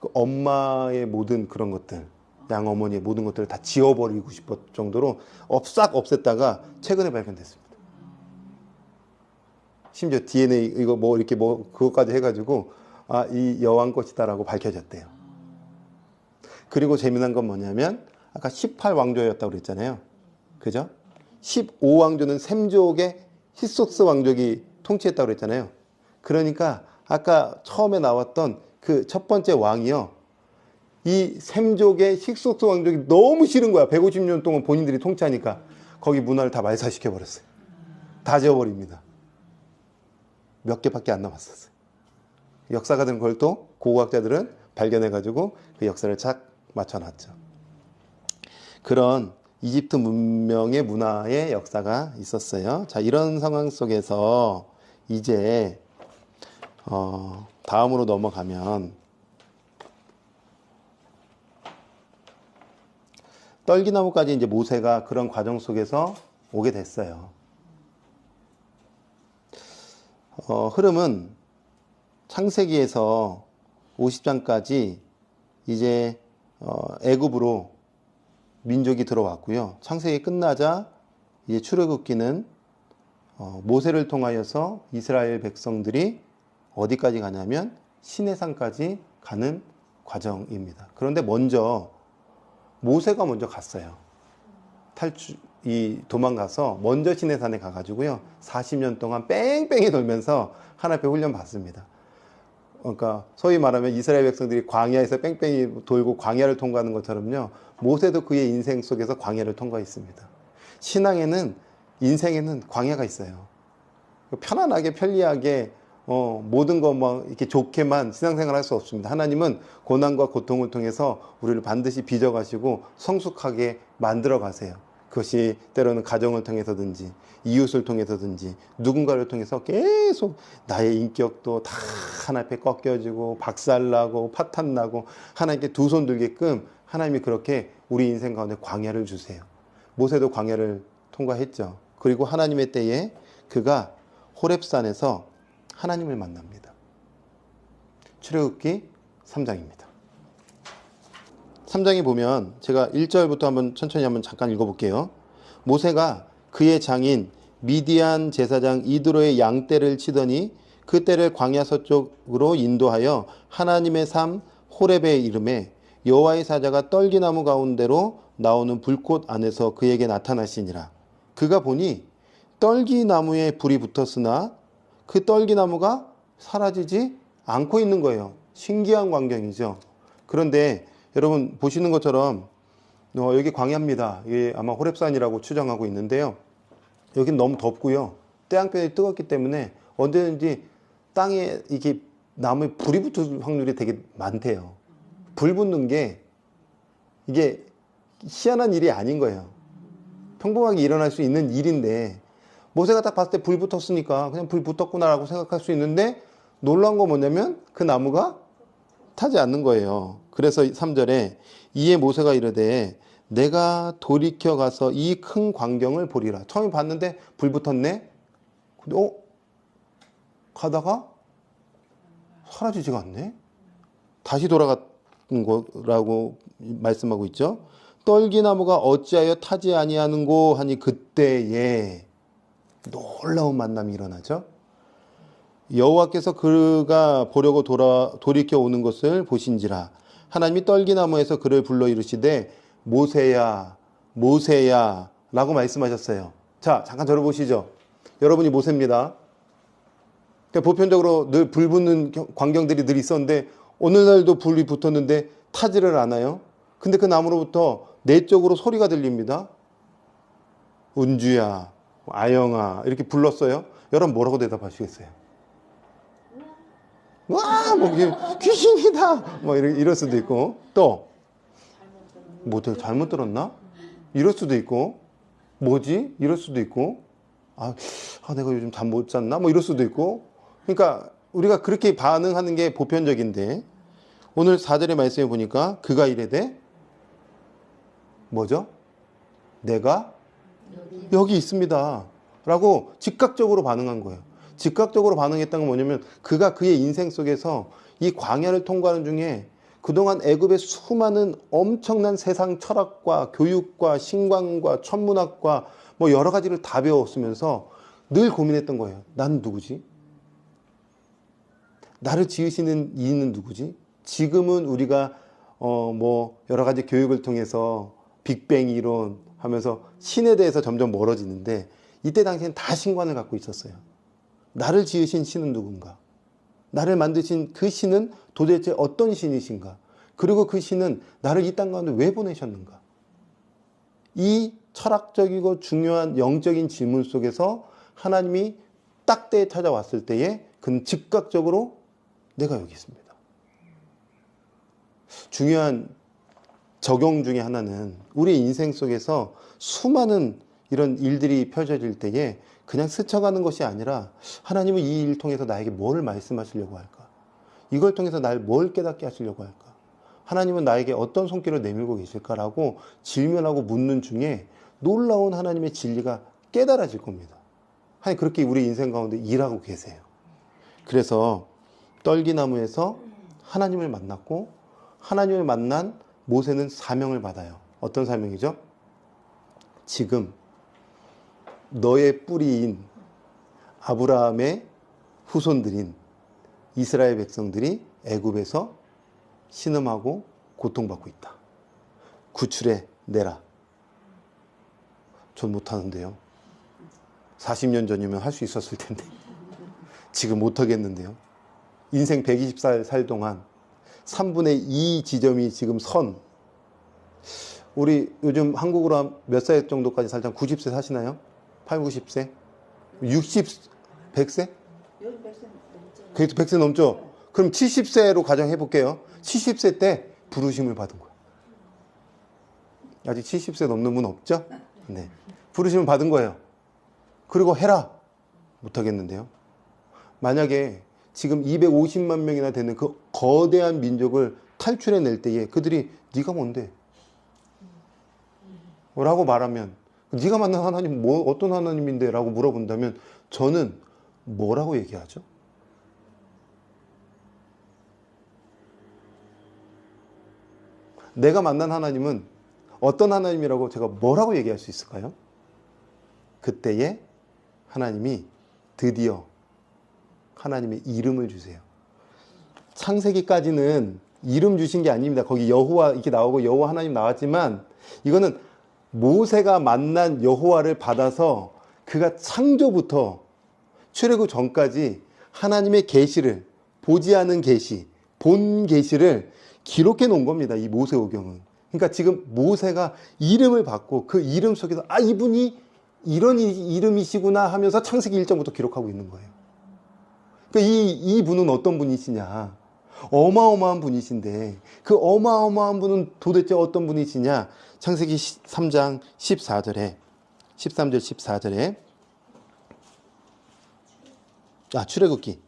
[SPEAKER 1] 그 엄마의 모든 그런 것들, 양어머니의 모든 것들을 다 지워버리고 싶을 정도로 싹 없앴다가 최근에 발견됐습니다. 심지어 DNA 이거 뭐 이렇게 뭐 그것까지 해가지고 아, 이 여왕 것이다라고 밝혀졌대요. 그리고 재미난 건 뭐냐면 아까 18왕조였다고 그랬잖아요. 그죠? 15왕조는 셈족의 히소스 왕족이 통치했다고 그랬잖아요. 그러니까 아까 처음에 나왔던 그 첫 번째 왕이요. 이 셈족의 힉소스 왕족이 너무 싫은 거야. 150년 동안 본인들이 통치하니까. 거기 문화를 다 말살시켜버렸어요. 다 지워버립니다. 몇 개밖에 안 남았었어요. 역사가들은 그걸 또 고고학자들은 발견해가지고 그 역사를 착 맞춰놨죠. 그런 이집트 문명의 문화의 역사가 있었어요. 자, 이런 상황 속에서 이제 다음으로 넘어가면 떨기나무까지 이제 모세가 그런 과정 속에서 오게 됐어요. 흐름은 창세기에서 50장까지 이제 애굽으로 민족이 들어왔고요. 창세기 끝나자 이제 출애굽기는 모세를 통하여서 이스라엘 백성들이 어디까지 가냐면 시내산까지 가는 과정입니다. 그런데 먼저 모세가 먼저 갔어요. 도망가서 먼저 시내산에 가가지고요. 40년 동안 뺑뺑이 돌면서 하나님 앞에 훈련 받습니다. 그러니까 소위 말하면 이스라엘 백성들이 광야에서 뺑뺑이 돌고 광야를 통과하는 것처럼요. 모세도 그의 인생 속에서 광야를 통과했습니다. 신앙에는 인생에는 광야가 있어요. 편안하게 편리하게 모든 거 뭐 이렇게 좋게만 신앙생활 할 수 없습니다. 하나님은 고난과 고통을 통해서 우리를 반드시 빚어가시고 성숙하게 만들어 가세요. 그것이 때로는 가정을 통해서든지 이웃을 통해서든지 누군가를 통해서 계속 나의 인격도 다 하나님 앞에 꺾여지고 박살나고 파탄나고 하나님께 두 손 들게끔 하나님이 그렇게 우리 인생 가운데 광야를 주세요. 모세도 광야를 통과했죠. 그리고 하나님의 때에 그가 호렙산에서 하나님을 만납니다. 출애굽기 3장입니다. 3장에 보면 제가 1절부터 한번 천천히 한번 잠깐 읽어볼게요. 모세가 그의 장인 미디안 제사장 이드로의 양떼를 치더니 그 떼를 광야 서쪽으로 인도하여 하나님의 삶 호렙에 이름에 여호와의 사자가 떨기나무 가운데로 나오는 불꽃 안에서 그에게 나타나시니라. 그가 보니 떨기나무에 불이 붙었으나 그 떨기나무가 사라지지 않고 있는 거예요. 신기한 광경이죠. 그런데 여러분 보시는 것처럼 여기 광야입니다. 이게 아마 호렙산이라고 추정하고 있는데요. 여긴 너무 덥고요. 태양볕이 뜨겁기 때문에 언제든지 땅에 이게 나무에 불이 붙을 확률이 되게 많대요. 불 붙는 게 이게 희한한 일이 아닌 거예요. 평범하게 일어날 수 있는 일인데 모세가 딱 봤을 때 불 붙었으니까 그냥 불 붙었구나라고 생각할 수 있는데 놀라운 건 뭐냐면 그 나무가 타지 않는 거예요. 그래서 3절에 이에 모세가 이르되 내가 돌이켜 가서 이 큰 광경을 보리라. 처음에 봤는데 불 붙었네. 근데 가다가 사라지지가 않네. 다시 돌아간 거라고 말씀하고 있죠. 떨기나무가 어찌하여 타지 아니하는고 하니 그때에 놀라운 만남이 일어나죠. 여호와께서 그가 보려고 돌이켜 오는 것을 보신지라. 하나님이 떨기나무에서 그를 불러 이르시되 모세야 모세야 라고 말씀하셨어요. 자, 잠깐 저를 보시죠. 여러분이 모세입니다. 보편적으로 늘 불 붙는 광경들이 늘 있었는데 오늘날도 불이 붙었는데 타지를 않아요. 근데 그 나무로부터 내적으로 소리가 들립니다. 은주야, 아영아 이렇게 불렀어요. 여러분 뭐라고 대답하시겠어요? 와, 뭐 귀신이다, 뭐 이럴 수도 있고 또 뭐 잘못 들었나? 이럴 수도 있고 뭐지? 이럴 수도 있고 내가 요즘 잠 못 잤나? 뭐 이럴 수도 있고. 그러니까 우리가 그렇게 반응하는 게 보편적인데 오늘 4절의 말씀에 보니까 그가 이르되 뭐죠? 내가 여기 있습니다 라고 즉각적으로 반응한 거예요. 즉각적으로 반응했다는 건 뭐냐면 그가 그의 인생 속에서 이 광야를 통과하는 중에 그동안 애굽의 수많은 엄청난 세상 철학과 교육과 신광과 천문학과 뭐 여러 가지를 다 배웠으면서 늘 고민했던 거예요. 난 누구지? 나를 지으시는 이는 누구지? 지금은 우리가 뭐 여러 가지 교육을 통해서 빅뱅 이론 하면서 신에 대해서 점점 멀어지는데 이때 당시엔 다 신관을 갖고 있었어요. 나를 지으신 신은 누군가? 나를 만드신 그 신은 도대체 어떤 신이신가? 그리고 그 신은 나를 이 땅 가운데 왜 보내셨는가? 이 철학적이고 중요한 영적인 질문 속에서 하나님이 딱 때에 찾아왔을 때에 그는 즉각적으로 내가 여기 있습니다. 중요한 적용 중에 하나는 우리 인생 속에서 수많은 이런 일들이 펼쳐질 때에 그냥 스쳐가는 것이 아니라 하나님은 이 일을 통해서 나에게 뭘 말씀하시려고 할까? 이걸 통해서 날 뭘 깨닫게 하시려고 할까? 하나님은 나에게 어떤 손길을 내밀고 계실까라고 질문하고 묻는 중에 놀라운 하나님의 진리가 깨달아질 겁니다. 하나님 그렇게 우리 인생 가운데 일하고 계세요. 그래서 떨기나무에서 하나님을 만났고 하나님을 만난 모세는 사명을 받아요. 어떤 사명이죠? 지금 너의 뿌리인 아브라함의 후손들인 이스라엘 백성들이 애굽에서 신음하고 고통받고 있다. 구출해 내라. 전 못하는데요. 40년 전이면 할 수 있었을 텐데 지금 못하겠는데요. 인생 120살 살 동안 3분의 2 지점이 지금 선. 우리 요즘 한국으로 몇 살 정도까지 살자? 90세 사시나요? 8, 90세? 60, 100세? 그래도 100세 넘죠? 그럼 70세로 가정해 볼게요. 70세 때 부르심을 받은 거예요. 아직 70세 넘는 분 없죠? 네. 부르심을 받은 거예요. 그리고 해라. 못하겠는데요. 만약에 지금 250만 명이나 되는 그 거대한 민족을 탈출해낼 때에 그들이 네가 뭔데? 라고 말하면 네가 만난 하나님 어떤 하나님인데? 라고 물어본다면 저는 뭐라고 얘기하죠? 내가 만난 하나님은 어떤 하나님이라고 제가 뭐라고 얘기할 수 있을까요? 그때에 하나님이 드디어 하나님의 이름을 주세요. 창세기까지는 이름 주신 게 아닙니다. 거기 여호와 이렇게 나오고 여호와 하나님 나왔지만 이거는 모세가 만난 여호와를 받아서 그가 창조부터 출애굽 전까지 하나님의 계시를 보지 않은 계시, 본 계시를 기록해 놓은 겁니다. 이 모세오경은. 그러니까 지금 모세가 이름을 받고 그 이름 속에서 아 이분이 이런 이름이시구나 하면서 창세기 1장부터 기록하고 있는 거예요. 그러니까 이 분은 어떤 분이시냐? 어마어마한 분이신데 그 어마어마한 분은 도대체 어떤 분이시냐? 창세기 3장 14절에 13절 14절에 출애굽기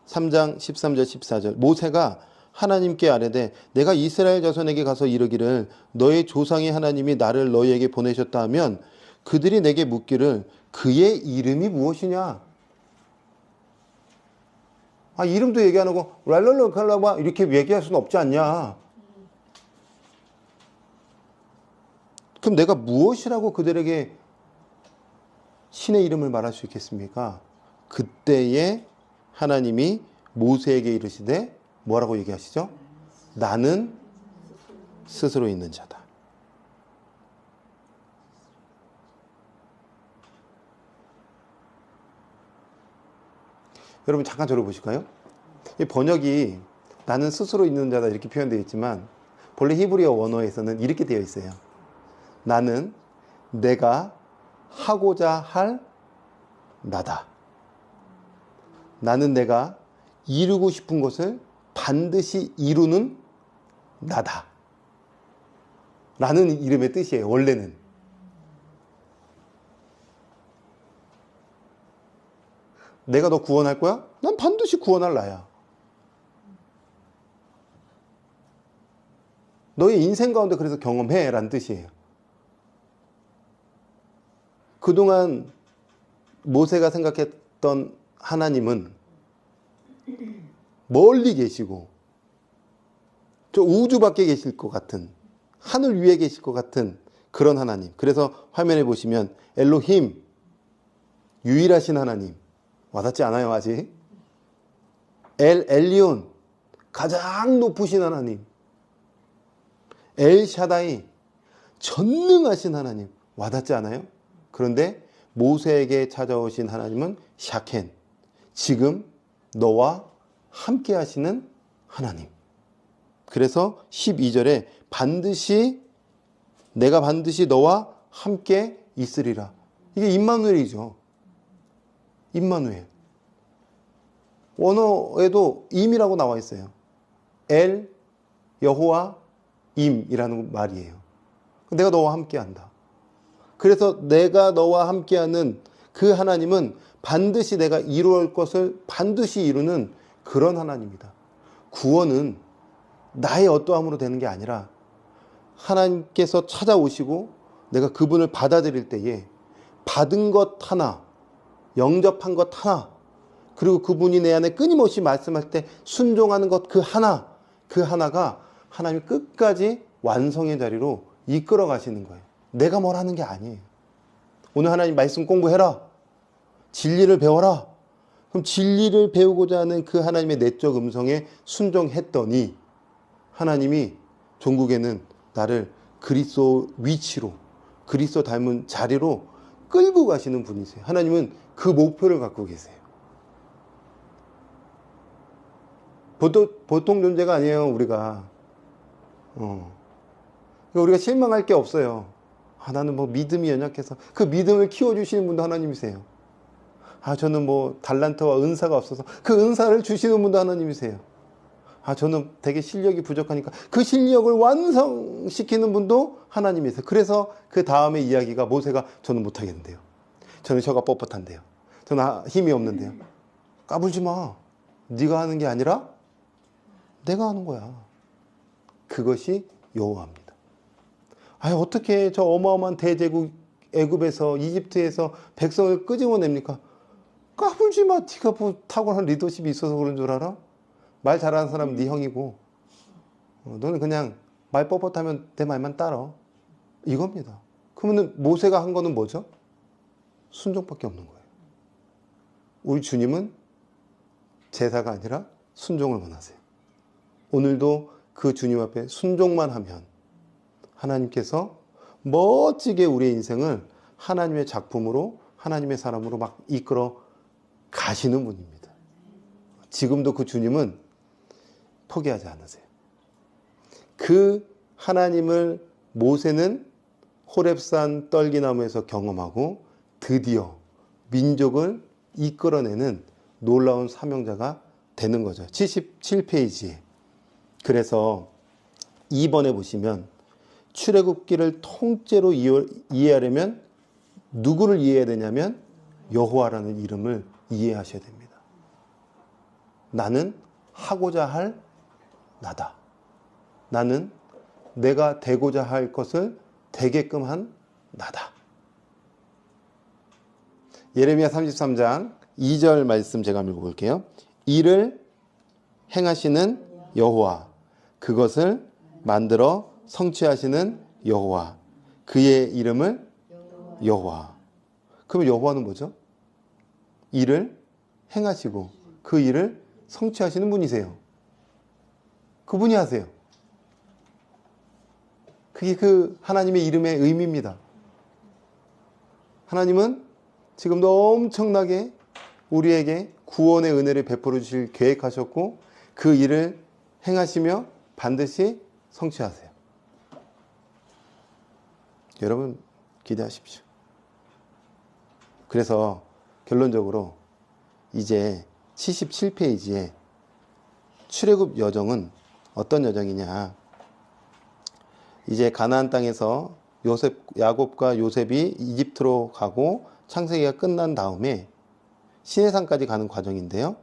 [SPEAKER 1] 3장 13절 14절 모세가 하나님께 아뢰되 내가 이스라엘 자손에게 가서 이르기를 너의 조상의 하나님이 나를 너희에게 보내셨다 하면 그들이 내게 묻기를 그의 이름이 무엇이냐? 이름도 얘기 안 하고 랄랄라 칼라바 이렇게 얘기할 수는 없지 않냐? 그럼 내가 무엇이라고 그들에게 신의 이름을 말할 수 있겠습니까? 그때에 하나님이 모세에게 이르시되 뭐라고 얘기하시죠? 나는 스스로 있는 자다. 여러분 잠깐 저를 보실까요? 이 번역이 나는 스스로 있는 자다 이렇게 표현되어 있지만 본래 히브리어 원어에서는 이렇게 되어 있어요. 나는 내가 하고자 할 나다. 나는 내가 이루고 싶은 것을 반드시 이루는 나다. 라는 이름의 뜻이에요. 원래는. 내가 너 구원할 거야? 난 반드시 구원할 나야. 너의 인생 가운데 그래서 경험해 라는 뜻이에요. 그동안 모세가 생각했던 하나님은 멀리 계시고 저 우주 밖에 계실 것 같은 하늘 위에 계실 것 같은 그런 하나님. 그래서 화면에 보시면 엘로힘 유일하신 하나님 와닿지 않아요 아직? 엘리온 가장 높으신 하나님, 엘샤다이 전능하신 하나님. 와닿지 않아요? 그런데 모세에게 찾아오신 하나님은 샤켄. 지금 너와 함께 하시는 하나님. 그래서 12절에 내가 반드시 너와 함께 있으리라. 이게 임마누엘이죠. 임마누엘. 원어에도 임이라고 나와 있어요. 엘, 여호와, 임이라는 말이에요. 내가 너와 함께 한다. 그래서 내가 너와 함께하는 그 하나님은 반드시 내가 이루어올 것을 반드시 이루는 그런 하나님이다. 구원은 나의 어떠함으로 되는 게 아니라 하나님께서 찾아오시고 내가 그분을 받아들일 때에 받은 것 하나, 영접한 것 하나, 그리고 그분이 내 안에 끊임없이 말씀할 때 순종하는 것 그 하나가 하나님 끝까지 완성의 자리로 이끌어 가시는 거예요. 내가 뭘 하는 게 아니에요. 오늘 하나님 말씀 공부해라. 진리를 배워라. 그럼 진리를 배우고자 하는 그 하나님의 내적 음성에 순종했더니 하나님이 종국에는 나를 그리스도 위치로, 그리스도 닮은 자리로 끌고 가시는 분이세요. 하나님은 그 목표를 갖고 계세요. 보통 존재가 아니에요, 우리가. 우리가 실망할 게 없어요. 나는 뭐 믿음이 연약해서. 그 믿음을 키워주시는 분도 하나님이세요. 저는 뭐 달란트와 은사가 없어서 그 은사를 주시는 분도 하나님이세요. 저는 되게 실력이 부족하니까 그 실력을 완성시키는 분도 하나님이세요. 그래서 그 다음에 이야기가 모세가 저는 못하겠는데요. 저는 혀가 뻣뻣한데요. 저는 힘이 없는데요. 까불지 마. 네가 하는 게 아니라 내가 하는 거야. 그것이 여호와입니다. 어떻게 저 어마어마한 대제국 애굽에서 이집트에서 백성을 끄집어냅니까? 까불지 마. 네가 뭐 탁월한 리더십이 있어서 그런 줄 알아? 말 잘하는 사람은 네 형이고 너는 그냥 말 뻣뻣하면 내 말만 따라. 이겁니다. 그러면 모세가 한 거는 뭐죠? 순종밖에 없는 거예요. 우리 주님은 제사가 아니라 순종을 원하세요. 오늘도 그 주님 앞에 순종만 하면 하나님께서 멋지게 우리의 인생을 하나님의 작품으로, 하나님의 사람으로 막 이끌어 가시는 분입니다. 지금도 그 주님은 포기하지 않으세요. 그 하나님을 모세는 호렙산 떨기나무에서 경험하고 드디어 민족을 이끌어내는 놀라운 사명자가 되는 거죠. 77페이지에. 그래서 2번에 보시면 출애굽기를 통째로 이해하려면 누구를 이해해야 되냐면 여호와라는 이름을 이해하셔야 됩니다. 나는 하고자 할 나다. 나는 내가 되고자 할 것을 되게끔 한 나다. 예레미야 33장 2절 말씀 제가 읽어볼게요. 이를 행하시는 여호와, 그것을 만들어 성취하시는 여호와, 그의 이름을 여호와. 그럼 여호와는 뭐죠? 일을 행하시고 그 일을 성취하시는 분이세요. 그분이 하세요. 그게 그 하나님의 이름의 의미입니다. 하나님은 지금도 엄청나게 우리에게 구원의 은혜를 베풀어 주실 계획하셨고 그 일을 행하시며 반드시 성취하세요. 여러분 기대하십시오. 그래서 결론적으로 이제 77페이지에 출애굽 여정은 어떤 여정이냐. 이제 가나안 땅에서 야곱과 요셉이 이집트로 가고 창세기가 끝난 다음에 시내산까지 가는 과정인데요.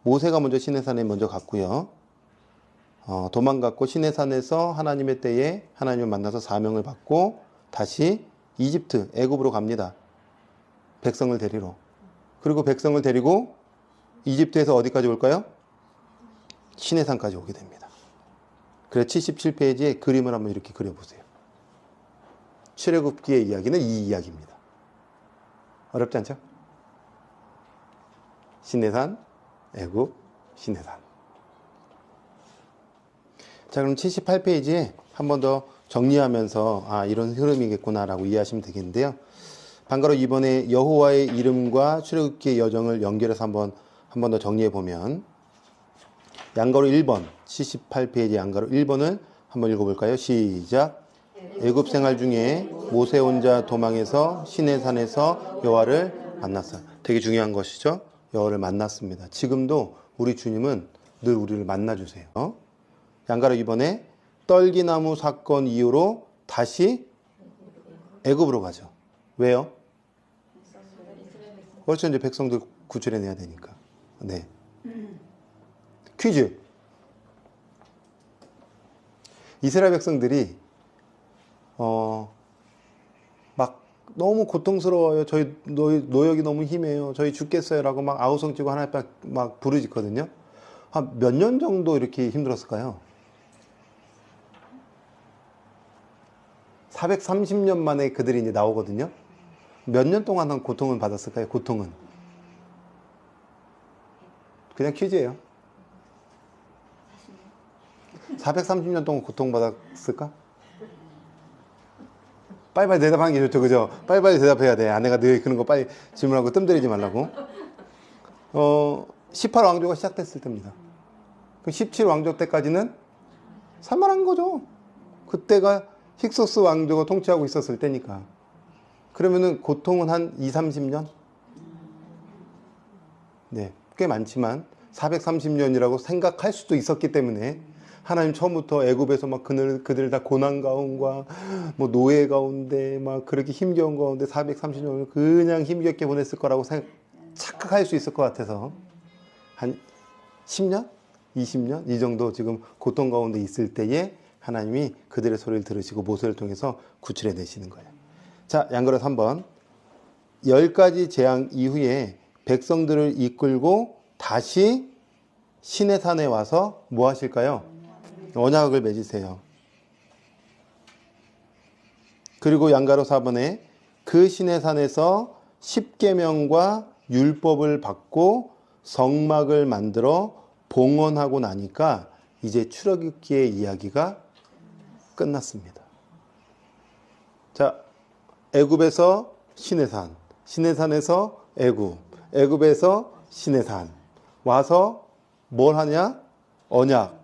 [SPEAKER 1] 모세가 먼저 시내산에 먼저 갔고요. 도망갔고 시내산에서 하나님의 때에 하나님을 만나서 사명을 받고 다시 이집트, 애굽으로 갑니다. 백성을 데리러. 그리고 백성을 데리고 이집트에서 어디까지 올까요? 시내산까지 오게 됩니다. 그래서 77페이지에 그림을 한번 이렇게 그려보세요. 출애굽기의 이야기는 이 이야기입니다. 어렵지 않죠? 시내산, 애굽, 시내산. 자, 그럼 78페이지에 한 번 더 정리하면서 이런 흐름이겠구나라고 이해하시면 되겠는데요. 방가로 이번에 여호와의 이름과 출애굽기의 여정을 연결해서 한 번 더 정리해 보면 양가로 1번 78페이지 양가로 1번을 한번 읽어볼까요? 시작. 애굽 생활 중에 모세 혼자 도망해서 시내산에서 여호와를 만났어요. 되게 중요한 것이죠. 여호와를 만났습니다. 지금도 우리 주님은 늘 우리를 만나주세요. 양가로 이번에 떨기나무 사건 이후로 다시 애굽으로 가죠. 왜요? 그렇죠. 이제 백성들 구출해내야 되니까. 네. 퀴즈. 이스라엘 백성들이 막 너무 고통스러워요. 저희 노역이 너무 힘해요. 저희 죽겠어요라고 막 아우성치고 하나님 앞에 막 부르짖거든요. 한 몇 년 정도 이렇게 힘들었을까요? 430년 만에 그들이 이제 나오거든요. 몇 년 동안 한 고통을 받았을까요? 고통은 그냥 퀴즈예요. 430년 동안 고통받았을까? 빨리빨리 대답하는 게 좋죠. 그죠? 빨리빨리 대답해야 돼. 아내가 늘 그런 거 빨리 질문하고 뜸들이지 말라고. 18왕조가 시작됐을 때입니다. 그럼 17왕조 때까지는 살만한 거죠. 그때가 힉소스 왕조가 통치하고 있었을 때니까. 그러면은 고통은 한 2, 30년? 네, 꽤 많지만 430년이라고 생각할 수도 있었기 때문에 하나님 처음부터 애굽에서 막 그들 다 고난 가운과 뭐 노예 가운데 막 그렇게 힘겨운 가운데 430년을 그냥 힘겹게 보냈을 거라고 착각할 수 있을 것 같아서 한 10년? 20년? 이 정도 지금 고통 가운데 있을 때에 하나님이 그들의 소리를 들으시고 모세를 통해서 구출해 내시는 거예요. 자, 양거로 3번. 10가지 재앙 이후에 백성들을 이끌고 다시 시내산에 와서 뭐 하실까요? 언약을 맺으세요. 그리고 양가로 4번에 그 시내산에서 십계명과 율법을 받고 성막을 만들어 봉헌하고 나니까 이제 출애굽기의 이야기가 끝났습니다. 자, 애굽에서 시내산, 시내산에서 애굽, 애굽에서 시내산 와서 뭘 하냐? 언약,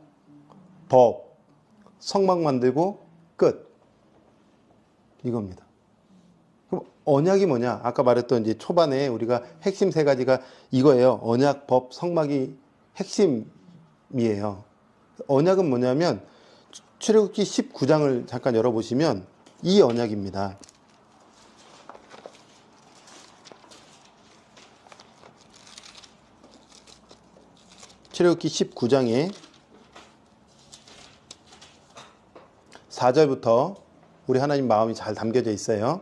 [SPEAKER 1] 법, 성막 만들고 끝. 이겁니다. 그럼 언약이 뭐냐? 아까 말했던 이제 초반에 우리가 핵심 세 가지가 이거예요. 언약, 법, 성막이 핵심이에요. 언약은 뭐냐면 출애굽기 19장을 잠깐 열어보시면 이 언약입니다. 출애굽기 19장에 4절부터 우리 하나님 마음이 잘 담겨져 있어요.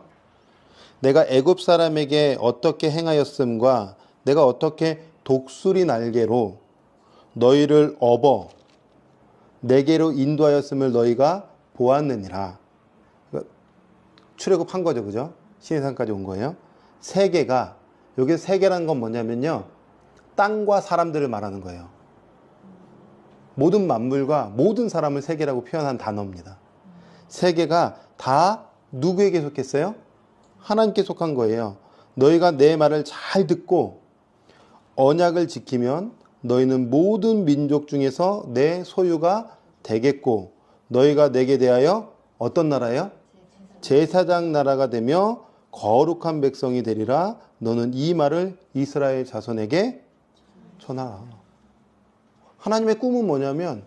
[SPEAKER 1] 내가 애굽 사람에게 어떻게 행하였음과 내가 어떻게 독수리 날개로 너희를 업어 내게로 인도하였음을 너희가 보았느니라. 출애굽한 거죠, 그죠? 시내산까지 온 거예요. 세계가, 여기 세계라는 건 뭐냐면요, 땅과 사람들을 말하는 거예요. 모든 만물과 모든 사람을 세계라고 표현한 단어입니다. 세계가 다 누구에게 속했어요? 하나님께 속한 거예요. 너희가 내 말을 잘 듣고 언약을 지키면 너희는 모든 민족 중에서 내 소유가 되겠고 너희가 내게 대하여 어떤 나라예요? 제사장 나라가 되며 거룩한 백성이 되리라. 너는 이 말을 이스라엘 자손에게 전하라. 하나님의 꿈은 뭐냐면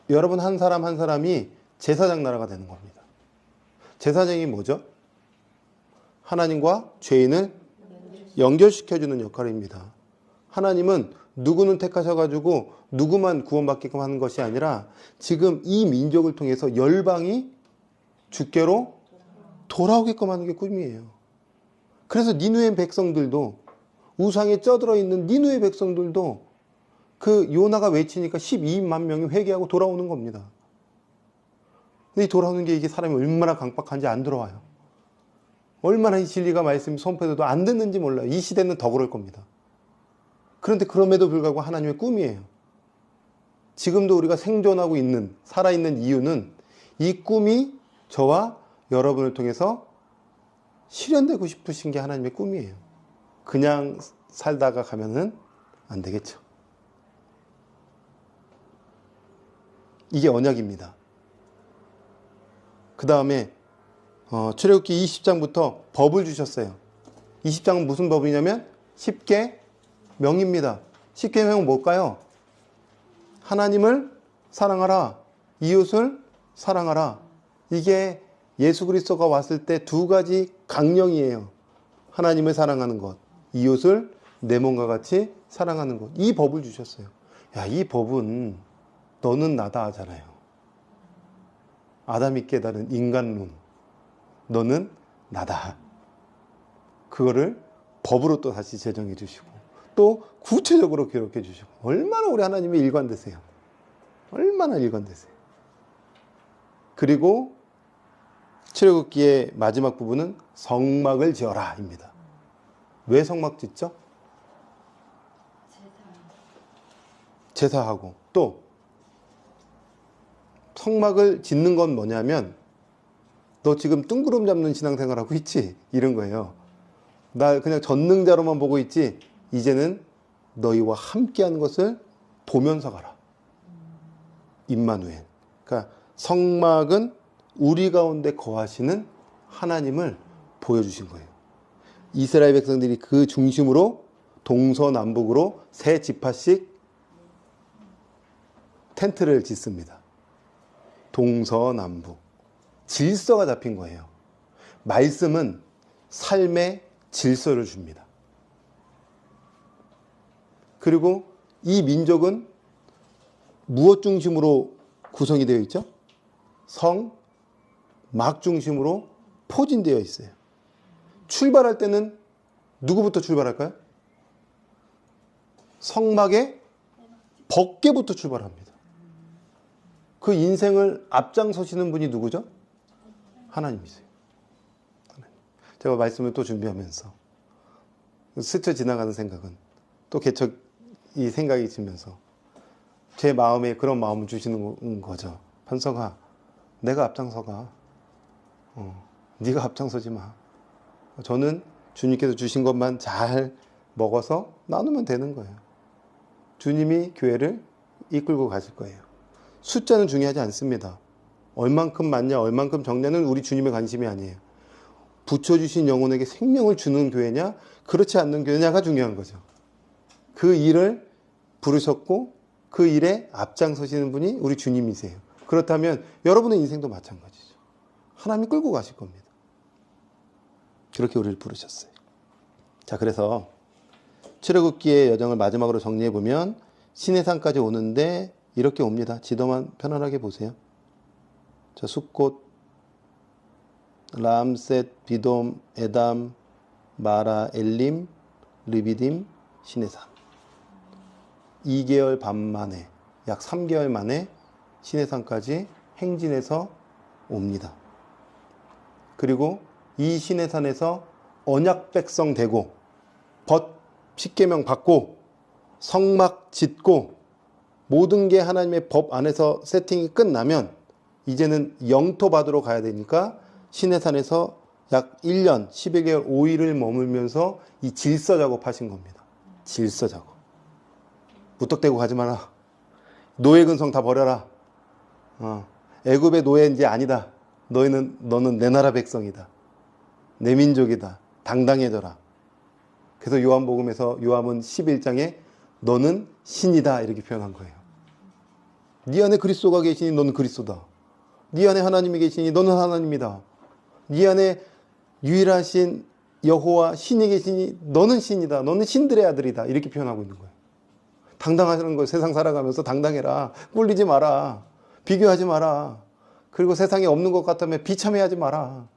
[SPEAKER 1] 여러분 한 사람 한 사람이 제사장 나라가 되는 겁니다. 제사장이 뭐죠? 하나님과 죄인을 연결시켜주는 역할입니다. 하나님은 누구는 택하셔가지고 누구만 구원받게끔 하는 것이 아니라 지금 이 민족을 통해서 열방이 주께로 돌아오게끔 하는 게 꿈이에요. 그래서 니누의 백성들도, 우상에 쪄들어 있는 니누의 백성들도 그 요나가 외치니까 12만 명이 회개하고 돌아오는 겁니다. 근데 이 돌아오는 게 이게 사람이 얼마나 강박한지 안 들어와요. 얼마나 이 진리가 말씀이 선포돼도 안 듣는지 몰라요. 이 시대는 더 그럴 겁니다. 그런데 그럼에도 불구하고 하나님의 꿈이에요. 지금도 우리가 생존하고 있는, 살아있는 이유는 이 꿈이 저와 여러분을 통해서 실현되고 싶으신 게 하나님의 꿈이에요. 그냥 살다가 가면은 안 되겠죠. 이게 언약입니다. 그 다음에 출애굽기 20장부터 법을 주셨어요. 20장은 무슨 법이냐면 10계명입니다. 10계명은 뭘까요? 하나님을 사랑하라, 이웃을 사랑하라. 이게 예수 그리스도가 왔을 때 두 가지 강령이에요. 하나님을 사랑하는 것, 이웃을 내 몸과 같이 사랑하는 것. 이 법을 주셨어요. 야, 이 법은 너는 나다 하잖아요. 아담이 깨달은 인간론. 너는 나다. 그거를 법으로 또 다시 제정해 주시고 또 구체적으로 기록해 주시고 얼마나 우리 하나님이 일관되세요. 얼마나 일관되세요. 그리고 출애굽기의 마지막 부분은 성막을 지어라 입니다. 왜 성막 짓죠? 제사하고 또 성막을 짓는 건 뭐냐면 너 지금 뜬구름 잡는 신앙생활하고 있지? 이런 거예요. 나 그냥 전능자로만 보고 있지? 이제는 너희와 함께하는 것을 보면서 가라. 임마누엘. 그러니까 성막은 우리 가운데 거하시는 하나님을 보여주신 거예요. 이스라엘 백성들이 그 중심으로 동서남북으로 세 지파씩 텐트를 짓습니다. 동서남북. 질서가 잡힌 거예요. 말씀은 삶의 질서를 줍니다. 그리고 이 민족은 무엇 중심으로 구성이 되어 있죠? 성막 중심으로 포진되어 있어요. 출발할 때는 누구부터 출발할까요? 성막의 벗개부터 출발합니다. 그 인생을 앞장서시는 분이 누구죠? 하나님이세요. 하나님. 제가 말씀을 또 준비하면서 스쳐 지나가는 생각은 또 개척 이 생각이 지면서 제 마음에 그런 마음을 주시는 거죠. 현석아, 내가 앞장서가. 네가 앞장서지 마. 저는 주님께서 주신 것만 잘 먹어서 나누면 되는 거예요. 주님이 교회를 이끌고 가실 거예요. 숫자는 중요하지 않습니다. 얼만큼 많냐, 얼만큼 적냐는 우리 주님의 관심이 아니에요. 붙여주신 영혼에게 생명을 주는 교회냐, 그렇지 않는 교회냐가 중요한 거죠. 그 일을 부르셨고 그 일에 앞장서시는 분이 우리 주님이세요. 그렇다면 여러분의 인생도 마찬가지죠. 하나님이 끌고 가실 겁니다. 그렇게 우리를 부르셨어요. 자, 그래서 출애굽기의 여정을 마지막으로 정리해 보면 시내산까지 오는데 이렇게 옵니다. 지도만 편안하게 보세요. 자, 숫곳, 람셋, 비돔, 에담, 마라, 엘림, 르비딤, 시내산. 2개월 반 만에, 약 3개월 만에 시내산까지 행진해서 옵니다. 그리고 이 시내산에서 언약 백성 되고 벗 십계명 받고 성막 짓고 모든 게 하나님의 법 안에서 세팅이 끝나면 이제는 영토 받으러 가야 되니까 시내산에서 약 1년 10여 개월 5일을 머물면서 이 질서 작업하신 겁니다. 질서 작업. 무턱대고 가지 마라. 노예 근성 다 버려라. 애굽의 노예 이제 아니다. 너는 내 나라 백성이다. 내 민족이다. 당당해져라. 그래서 요한복음에서 요한은 11장에 너는 신이다 이렇게 표현한 거예요. 네 안에 그리스도가 계시니 너는 그리스도다. 네 안에 하나님이 계시니 너는 하나님이다. 네 안에 유일하신 여호와 신이 계시니 너는 신이다. 너는 신들의 아들이다. 이렇게 표현하고 있는 거예요. 당당하는 거 세상 살아가면서 당당해라. 꿀리지 마라. 비교하지 마라. 그리고 세상에 없는 것 같다면 비참해하지 마라.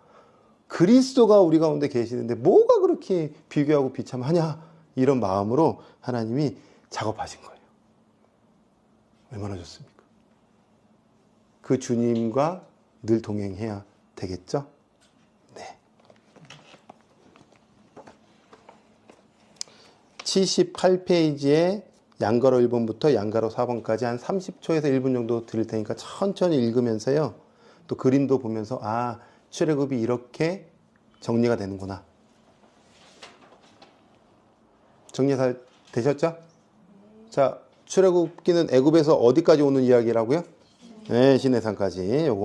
[SPEAKER 1] 그리스도가 우리 가운데 계시는데 뭐가 그렇게 비교하고 비참하냐? 이런 마음으로 하나님이 작업하신 거예요. 얼마나 좋습니까? 그 주님과 늘 동행해야 되겠죠? 네. 78페이지에 양가로 1번부터 양가로 4번까지 한 30초에서 1분 정도 드릴 테니까 천천히 읽으면서요. 또 그림도 보면서 아, 출애굽이 이렇게 정리가 되는구나. 정리 잘 되셨죠? 자, 출애굽기는 애굽에서 어디까지 오는 이야기라고요? 네, 시내산까지. 요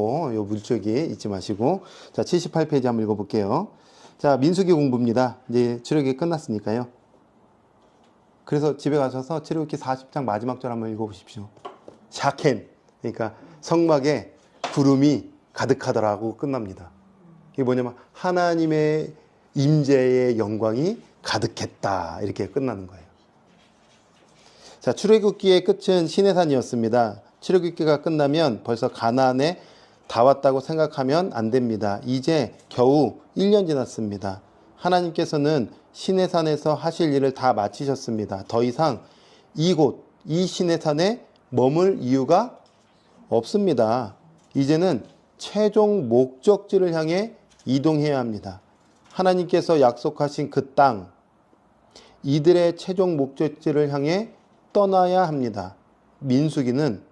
[SPEAKER 1] 물줄기 잊지 마시고. 자, 78페이지 한번 읽어볼게요. 자, 민수기 공부입니다. 이제 출애굽기 끝났으니까요. 그래서 집에 가셔서 출애굽기 40장 마지막 절 한번 읽어보십시오. 샤켄. 그러니까 성막에 구름이 가득하더라고 끝납니다. 이게 뭐냐면 하나님의 임재의 영광이 가득했다. 이렇게 끝나는 거예요. 자, 출애굽기의 끝은 시내산이었습니다. 출애굽기가 끝나면 벌써 가나안에 다 왔다고 생각하면 안 됩니다. 이제 겨우 1년 지났습니다. 하나님께서는 시내산에서 하실 일을 다 마치셨습니다. 더 이상 이곳, 이 시내산에 머물 이유가 없습니다. 이제는 최종 목적지를 향해 이동해야 합니다. 하나님께서 약속하신 그 땅, 이들의 최종 목적지를 향해 떠나야 합니다. 민수기는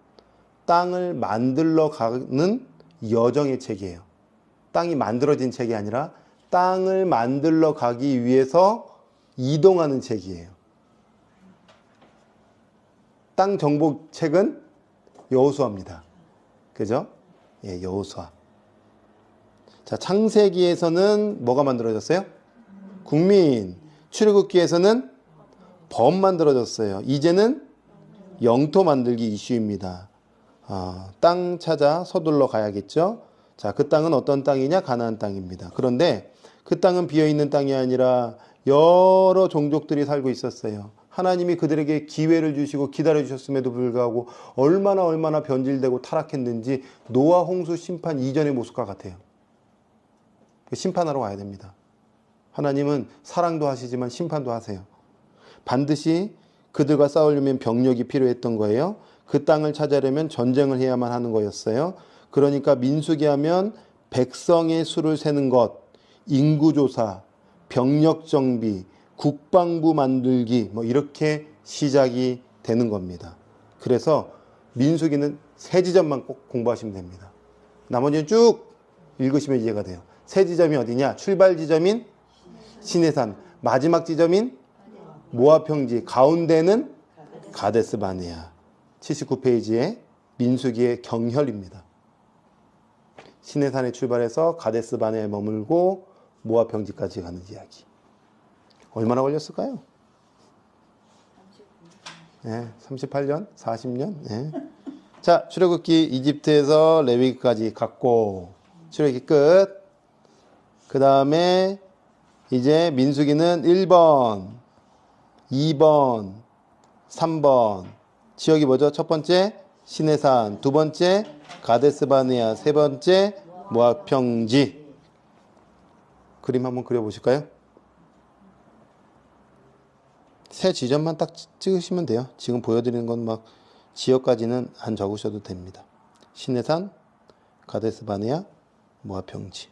[SPEAKER 1] 땅을 만들러 가는 여정의 책이에요. 땅이 만들어진 책이 아니라 땅을 만들러 가기 위해서 이동하는 책이에요. 땅 정보 책은 여호수아입니다. 그죠? 예, 여호수아. 자, 창세기에서는 뭐가 만들어졌어요? 국민. 출애굽기에서는 법 만들어졌어요. 이제는 영토 만들기 이슈입니다. 땅 찾아 서둘러 가야겠죠. 자, 그 땅은 어떤 땅이냐? 가나안 땅입니다. 그런데 그 땅은 비어있는 땅이 아니라 여러 종족들이 살고 있었어요. 하나님이 그들에게 기회를 주시고 기다려주셨음에도 불구하고 얼마나 변질되고 타락했는지 노아 홍수 심판 이전의 모습과 같아요. 심판하러 와야 됩니다. 하나님은 사랑도 하시지만 심판도 하세요. 반드시 그들과 싸우려면 병력이 필요했던 거예요. 그 땅을 찾아려면 전쟁을 해야만 하는 거였어요. 그러니까 민수기 하면 백성의 수를 세는 것, 인구조사, 병력 정비, 국방부 만들기 뭐 이렇게 시작이 되는 겁니다. 그래서 민수기는 세 지점만 꼭 공부하시면 됩니다. 나머지는 쭉 읽으시면 이해가 돼요. 세 지점이 어디냐? 출발 지점인 시내산, 마지막 지점인 모압 평지, 가운데는 가데스 바네아. 79페이지에 민수기의 경혈입니다. 시내산에 출발해서 가데스 바네아에 머물고 모압 평지까지 가는 이야기. 얼마나 걸렸을까요? 38년? 40년? 네. 자, 출애굽기 이집트에서 레위기까지 갔고 출애굽기 끝. 그 다음에 이제 민수기는 1번, 2번, 3번. 지역이 뭐죠? 첫 번째 시내산, 두 번째 가데스 바네아, 세 번째 모압 평지. 그림 한번 그려보실까요? 세 지점만 딱 찍으시면 돼요. 지금 보여드리는 건 막 지역까지는 안 적으셔도 됩니다. 시내산, 가데스 바네아, 모압 평지.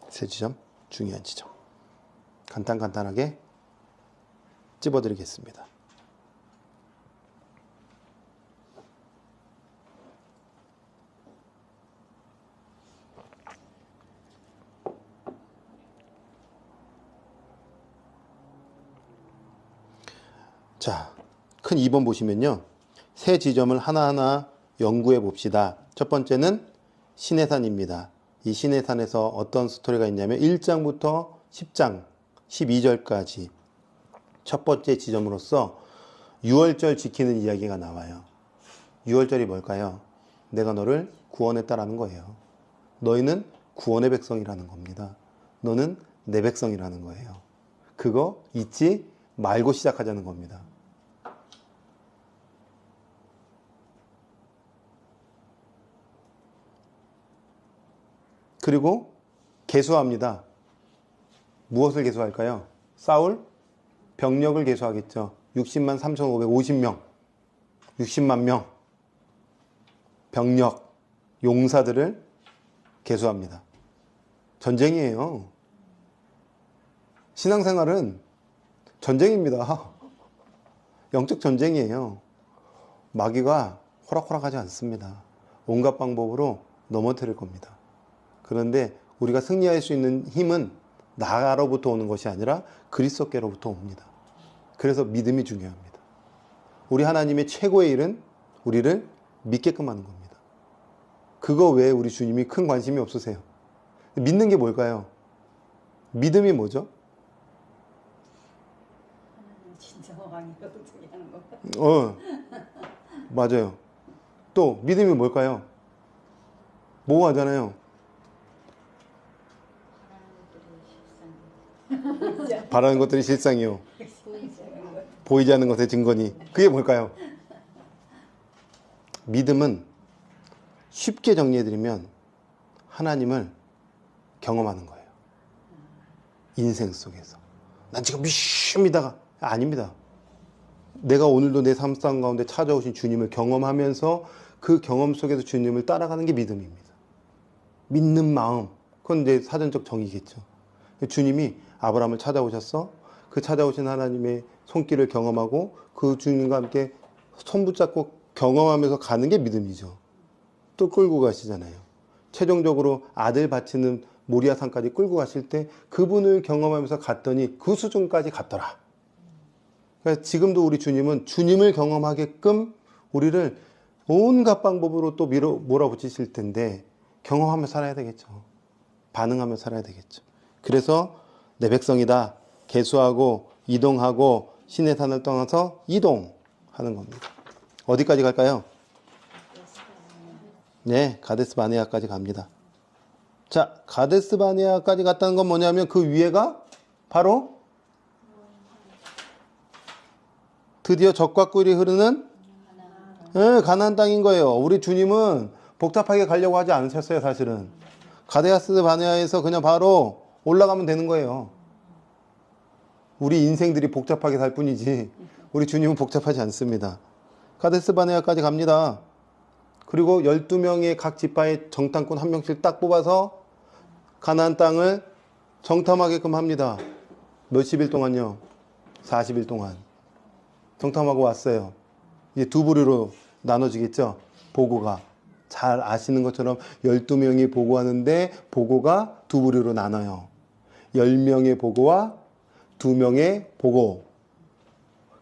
[SPEAKER 1] 세 지점, 중요한 지점. 간단하게 찝어드리겠습니다. 자, 큰 2번 보시면요. 세 지점을 하나하나 연구해 봅시다. 첫 번째는 시내산입니다. 이 시내산에서 어떤 스토리가 있냐면 1장부터 10장, 12절까지 첫 번째 지점으로서 6월절 지키는 이야기가 나와요. 6월절이 뭘까요? 내가 너를 구원했다라는 거예요. 너희는 구원의 백성이라는 겁니다. 너는 내 백성이라는 거예요. 그거 잊지 말고 시작하자는 겁니다. 그리고 계수합니다. 무엇을 계수할까요? 사울 병력을 계수하겠죠. 60만 3,550명, 60만 명 병력, 용사들을 계수합니다. 전쟁이에요. 신앙생활은 전쟁입니다. 영적 전쟁이에요. 마귀가 호락호락하지 않습니다. 온갖 방법으로 넘어뜨릴 겁니다. 그런데 우리가 승리할 수 있는 힘은 나로부터 오는 것이 아니라 그리스도께로부터 옵니다. 그래서 믿음이 중요합니다. 우리 하나님의 최고의 일은 우리를 믿게끔 하는 겁니다. 그거 외에 우리 주님이 큰 관심이 없으세요. 믿는 게 뭘까요? 믿음이 뭐죠?
[SPEAKER 2] 진짜 왕이라도 중요한 거.
[SPEAKER 1] 맞아요. 또 믿음이 뭘까요? 뭐 하잖아요. 바라는 것들이 실상이요. 보이지 않는 것의 증거니. 그게 뭘까요? 믿음은 쉽게 정리해드리면 하나님을 경험하는 거예요. 인생 속에서. 난 지금 열심히 믿다가 아닙니다. 내가 오늘도 내 삶 가운데 찾아오신 주님을 경험하면서 그 경험 속에서 주님을 따라가는 게 믿음입니다. 믿는 마음. 그건 이제 사전적 정의겠죠. 주님이 아브라함을 찾아오셨어. 그 찾아오신 하나님의 손길을 경험하고 그 주님과 함께 손 붙잡고 경험하면서 가는 게 믿음이죠. 또 끌고 가시잖아요. 최종적으로 아들 바치는 모리아산까지 끌고 가실 때 그분을 경험하면서 갔더니 그 수준까지 갔더라. 그러니까 지금도 우리 주님은 주님을 경험하게끔 우리를 온갖 방법으로 또 몰아붙이실 텐데 경험하며 살아야 되겠죠. 반응하며 살아야 되겠죠. 그래서 내 백성이다. 계수하고 이동하고 신의 산을 떠나서 이동하는 겁니다. 어디까지 갈까요? 네, 가데스 바네아까지 갑니다. 자, 가데스 바네아까지 갔다는 건 뭐냐면 그 위에가 바로 드디어 젖과 꿀이 흐르는 가나안 땅인 거예요. 우리 주님은 복잡하게 가려고 하지 않으셨어요, 사실은. 가데스 바네아에서 그냥 바로 올라가면 되는 거예요. 우리 인생들이 복잡하게 살 뿐이지 우리 주님은 복잡하지 않습니다. 가데스 바네아까지 갑니다. 그리고 12명의 각 지파의 정탐꾼 한 명씩 딱 뽑아서 가나안 땅을 정탐하게끔 합니다. 몇십 일 동안요? 40일 동안 정탐하고 왔어요. 이제 두 부류로 나눠지겠죠? 보고가. 잘 아시는 것처럼 12명이 보고하는데 보고가 두 부류로 나눠요. 10명의 보고와 2명의 보고.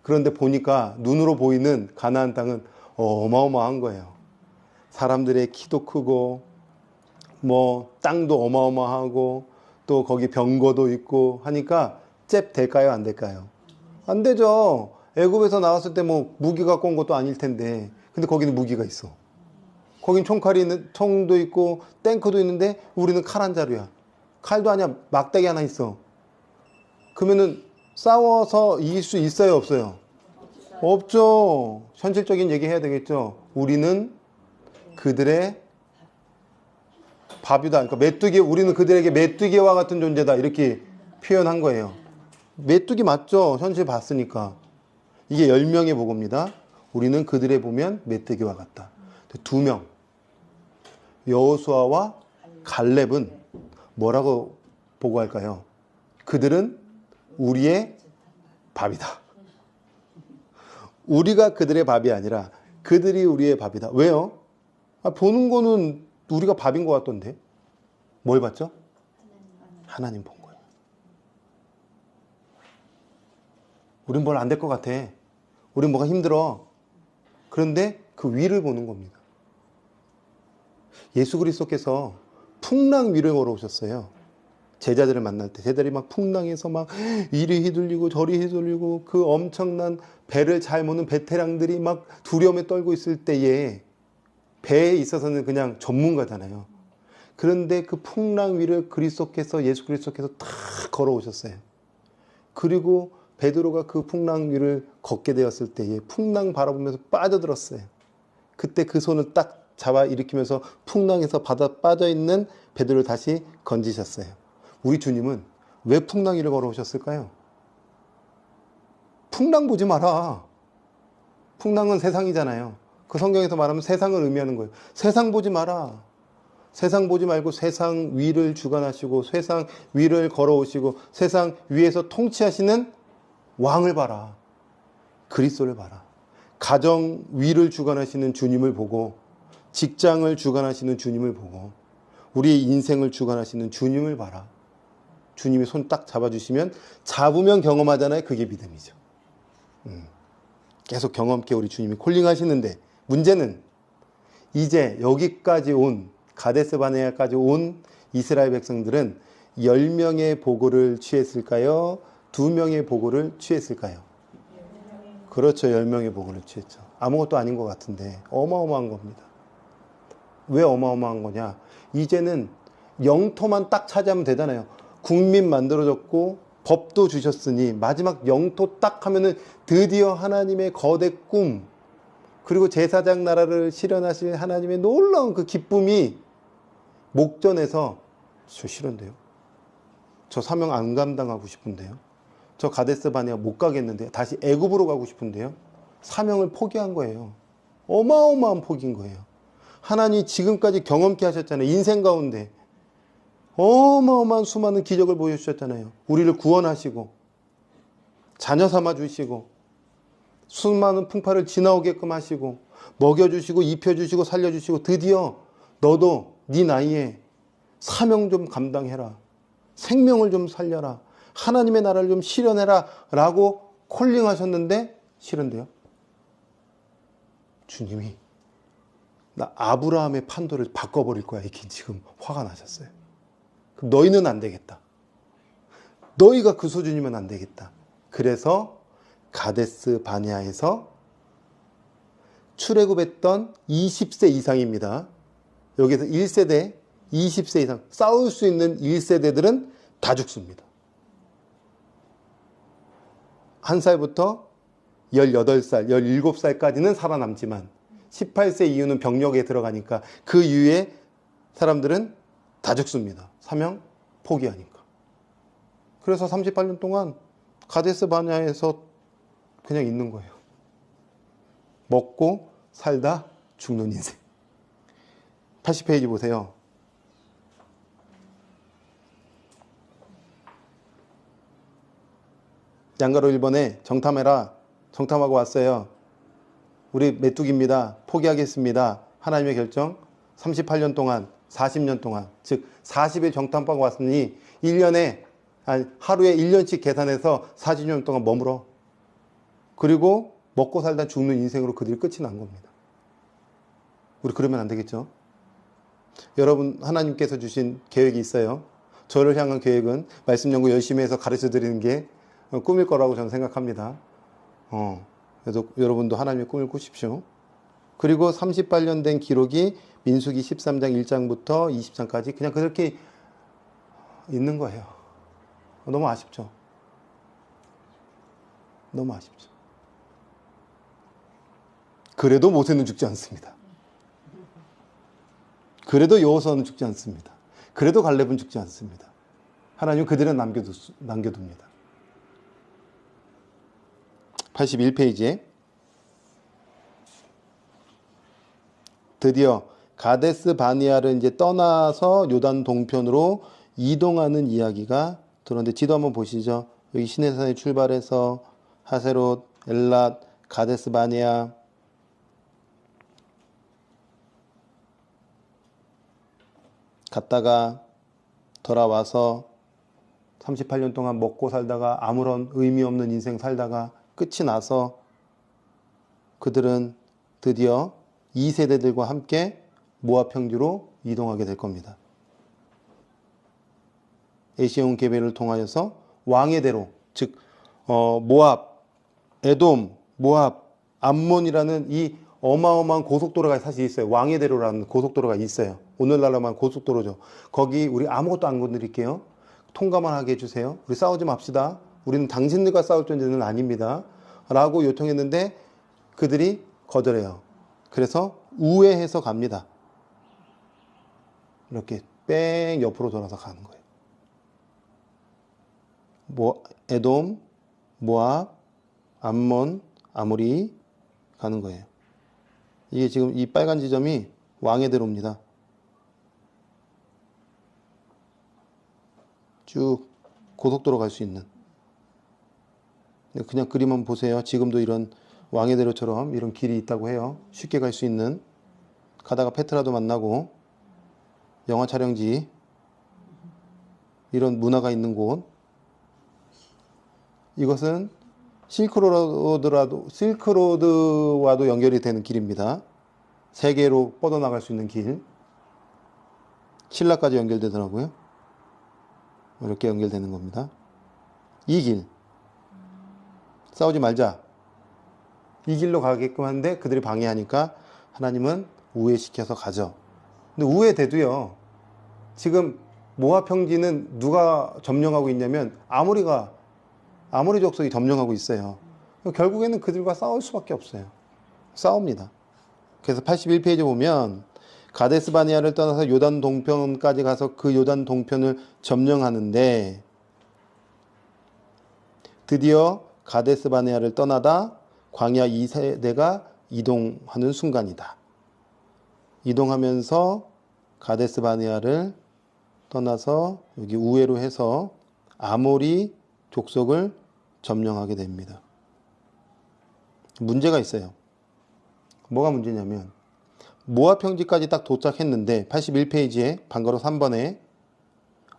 [SPEAKER 1] 그런데 보니까 눈으로 보이는 가나안 땅은 어마어마한 거예요. 사람들의 키도 크고 뭐 땅도 어마어마하고 또 거기 병거도 있고 하니까 잽 될까요? 안 될까요? 안 되죠. 애굽에서 나왔을 때 뭐 무기 갖고 온 것도 아닐 텐데 근데 거기는 무기가 있어. 거긴 총도 있고 탱크도 있는데 우리는 칼 한 자루야. 칼도 아니야. 막대기 하나 있어. 그러면은 싸워서 이길 수 있어요? 없어요? 없죠. 현실적인 얘기 해야 되겠죠. 우리는 그들의 밥이다. 그러니까 메뚜기, 우리는 그들에게 메뚜기와 같은 존재다. 이렇게 표현한 거예요. 메뚜기 맞죠? 현실 봤으니까. 이게 10명의 보고입니다. 우리는 그들에 보면 메뚜기와 같다. 2명. 여호수아와 갈렙은 뭐라고 보고할까요? 그들은 우리의 밥이다. 우리가 그들의 밥이 아니라 그들이 우리의 밥이다. 왜요? 보는 거는 우리가 밥인 것 같던데. 뭘 봤죠? 하나님 본 거예요. 우린 뭘 안 될 것 같아. 우린 뭐가 힘들어. 그런데 그 위를 보는 겁니다. 예수 그리스도께서 풍랑 위를 걸어오셨어요. 제자들을 만날 때 제자들이 막 풍랑에서 막 이리 휘둘리고 저리 휘둘리고 그 엄청난 배를 잘 모는 베테랑들이 막 두려움에 떨고 있을 때에 배에 있어서는 그냥 전문가잖아요. 그런데 그 풍랑 위를 예수 그리스도께서 탁 걸어오셨어요. 그리고 베드로가 그 풍랑 위를 걷게 되었을 때에 풍랑 바라보면서 빠져들었어요. 그때 그 손을 딱 잡아 일으키면서 풍랑에서 바다 빠져있는 베드로를 다시 건지셨어요. 우리 주님은 왜 풍랑 위를 걸어오셨을까요? 풍랑 보지 마라. 풍랑은 세상이잖아요. 그 성경에서 말하면 세상을 의미하는 거예요. 세상 보지 마라. 세상 보지 말고 세상 위를 주관하시고 세상 위를 걸어오시고 세상 위에서 통치하시는 왕을 봐라. 그리스도를 봐라. 가정 위를 주관하시는 주님을 보고, 직장을 주관하시는 주님을 보고, 우리의 인생을 주관하시는 주님을 봐라. 주님이 손 딱 잡아주시면, 잡으면 경험하잖아요. 그게 믿음이죠. 계속 경험케 우리 주님이 콜링하시는데, 문제는 이제 여기까지 온, 가데스 바네아까지 온 이스라엘 백성들은 10명의 보고를 취했을까요? 2명의 보고를 취했을까요? 그렇죠. 10명의 보고를 취했죠. 아무것도 아닌 것 같은데 어마어마한 겁니다. 왜 어마어마한 거냐? 이제는 영토만 딱 차지하면 되잖아요. 국민 만들어졌고 법도 주셨으니 마지막 영토 딱 하면은 드디어 하나님의 거대 꿈, 그리고 제사장 나라를 실현하실 하나님의 놀라운 그 기쁨이 목전에서, 저 싫은데요. 저 사명 안 감당하고 싶은데요. 저 가데스 바네아 못 가겠는데요. 다시 애굽으로 가고 싶은데요. 사명을 포기한 거예요. 어마어마한 포기인 거예요. 하나님이 지금까지 경험케 하셨잖아요. 인생 가운데 어마어마한 수많은 기적을 보여주셨잖아요. 우리를 구원하시고 자녀 삼아 주시고 수많은 풍파를 지나오게끔 하시고 먹여주시고 입혀주시고 살려주시고, 드디어 너도 네 나이에 사명 좀 감당해라, 생명을 좀 살려라, 하나님의 나라를 좀 실현해라 라고 콜링하셨는데 싫은데요. 주님이 나 아브라함의 판도를 바꿔버릴 거야, 이렇게 지금 화가 나셨어요. 그럼 너희는 안 되겠다. 너희가 그 수준이면 안 되겠다. 그래서 가데스 바네아에서 출애굽했던 20세 이상입니다. 여기서 1세대, 20세 이상 싸울 수 있는 1세대들은 다 죽습니다. 1살부터 18살, 17살까지는 살아남지만 18세 이후는 병력에 들어가니까 그 이후에 사람들은 다 죽습니다. 사명 포기하니까. 그래서 38년 동안 가데스 바네아에서 그냥 있는 거예요. 먹고 살다 죽는 인생. 80페이지 보세요. 양가로 1번에 정탐해라. 정탐하고 왔어요. 우리 메뚜기입니다. 포기하겠습니다. 하나님의 결정. 38년 동안, 40년 동안, 즉 40일 정탐하고 왔으니 1년에, 하루에 1년씩 계산해서 40년 동안 머물어. 그리고 먹고 살다 죽는 인생으로 그들이 끝이 난 겁니다. 우리 그러면 안 되겠죠? 여러분, 하나님께서 주신 계획이 있어요. 저를 향한 계획은 말씀 연구 열심히 해서 가르쳐 드리는 게 꿈일 거라고 저는 생각합니다. 그래서 여러분도 하나님의 꿈을 꾸십시오. 그리고 38년 된 기록이 민수기 13장 1장부터 20장까지 그냥 그렇게 있는 거예요. 너무 아쉽죠? 너무 아쉽죠? 그래도 모세는 죽지 않습니다. 그래도 여호수아는 죽지 않습니다. 그래도 갈렙은 죽지 않습니다. 하나님은 그들은 남겨둡니다. 81페이지에 드디어 가데스 바네아를 이제 떠나서 요단 동편으로 이동하는 이야기가 들어오는데, 지도 한번 보시죠. 여기 시내산에 출발해서 하세롯, 엘랏, 가데스 바네아, 갔다가 돌아와서 38년 동안 먹고 살다가 아무런 의미 없는 인생 살다가 끝이 나서 그들은 드디어 2세대들과 함께 모압 평지로 이동하게 될 겁니다. 에시온 게베를 통하여서 왕의 대로, 즉 모압, 에돔, 모압, 암몬이라는 이 어마어마한 고속도로가 사실 있어요. 왕의 대로라는 고속도로가 있어요. 오늘날로만 고속도로죠. 거기 우리 아무것도 안 건드릴게요. 통과만 하게 해주세요. 우리 싸우지 맙시다. 우리는 당신들과 싸울 존재는 아닙니다. 라고 요청했는데 그들이 거절해요. 그래서 우회해서 갑니다. 이렇게 뺑 옆으로 돌아서 가는 거예요. 에돔, 모압, 암몬, 아모리 가는 거예요. 이게 지금 이 빨간 지점이 왕의 대로입니다. 쭉 고속도로 갈 수 있는. 그냥 그림만 보세요. 지금도 이런 왕의 대로처럼 이런 길이 있다고 해요. 쉽게 갈 수 있는. 가다가 페트라도 만나고 영화 촬영지 이런 문화가 있는 곳. 이것은 실크로드와도 연결이 되는 길입니다. 세계로 뻗어나갈 수 있는 길. 신라까지 연결되더라고요. 이렇게 연결되는 겁니다. 이 길. 싸우지 말자. 이 길로 가게끔 하는데 그들이 방해하니까 하나님은 우회시켜서 가죠. 근데 우회돼도요. 지금 모압 평지는 누가 점령하고 있냐면 아모리 족속이 점령하고 있어요. 결국에는 그들과 싸울 수밖에 없어요. 싸웁니다. 그래서 81페이지 보면 가데스 바네아를 떠나서 요단 동편까지 가서 그 요단 동편을 점령하는데 드디어 가데스 바네아를 떠나다 광야 2세대가 이동하는 순간이다. 이동하면서 가데스 바네아를 떠나서 여기 우회로 해서 아모리 족속을 점령하게 됩니다. 문제가 있어요. 뭐가 문제냐면 모압 평지까지 딱 도착했는데 81페이지에 방가로 3번에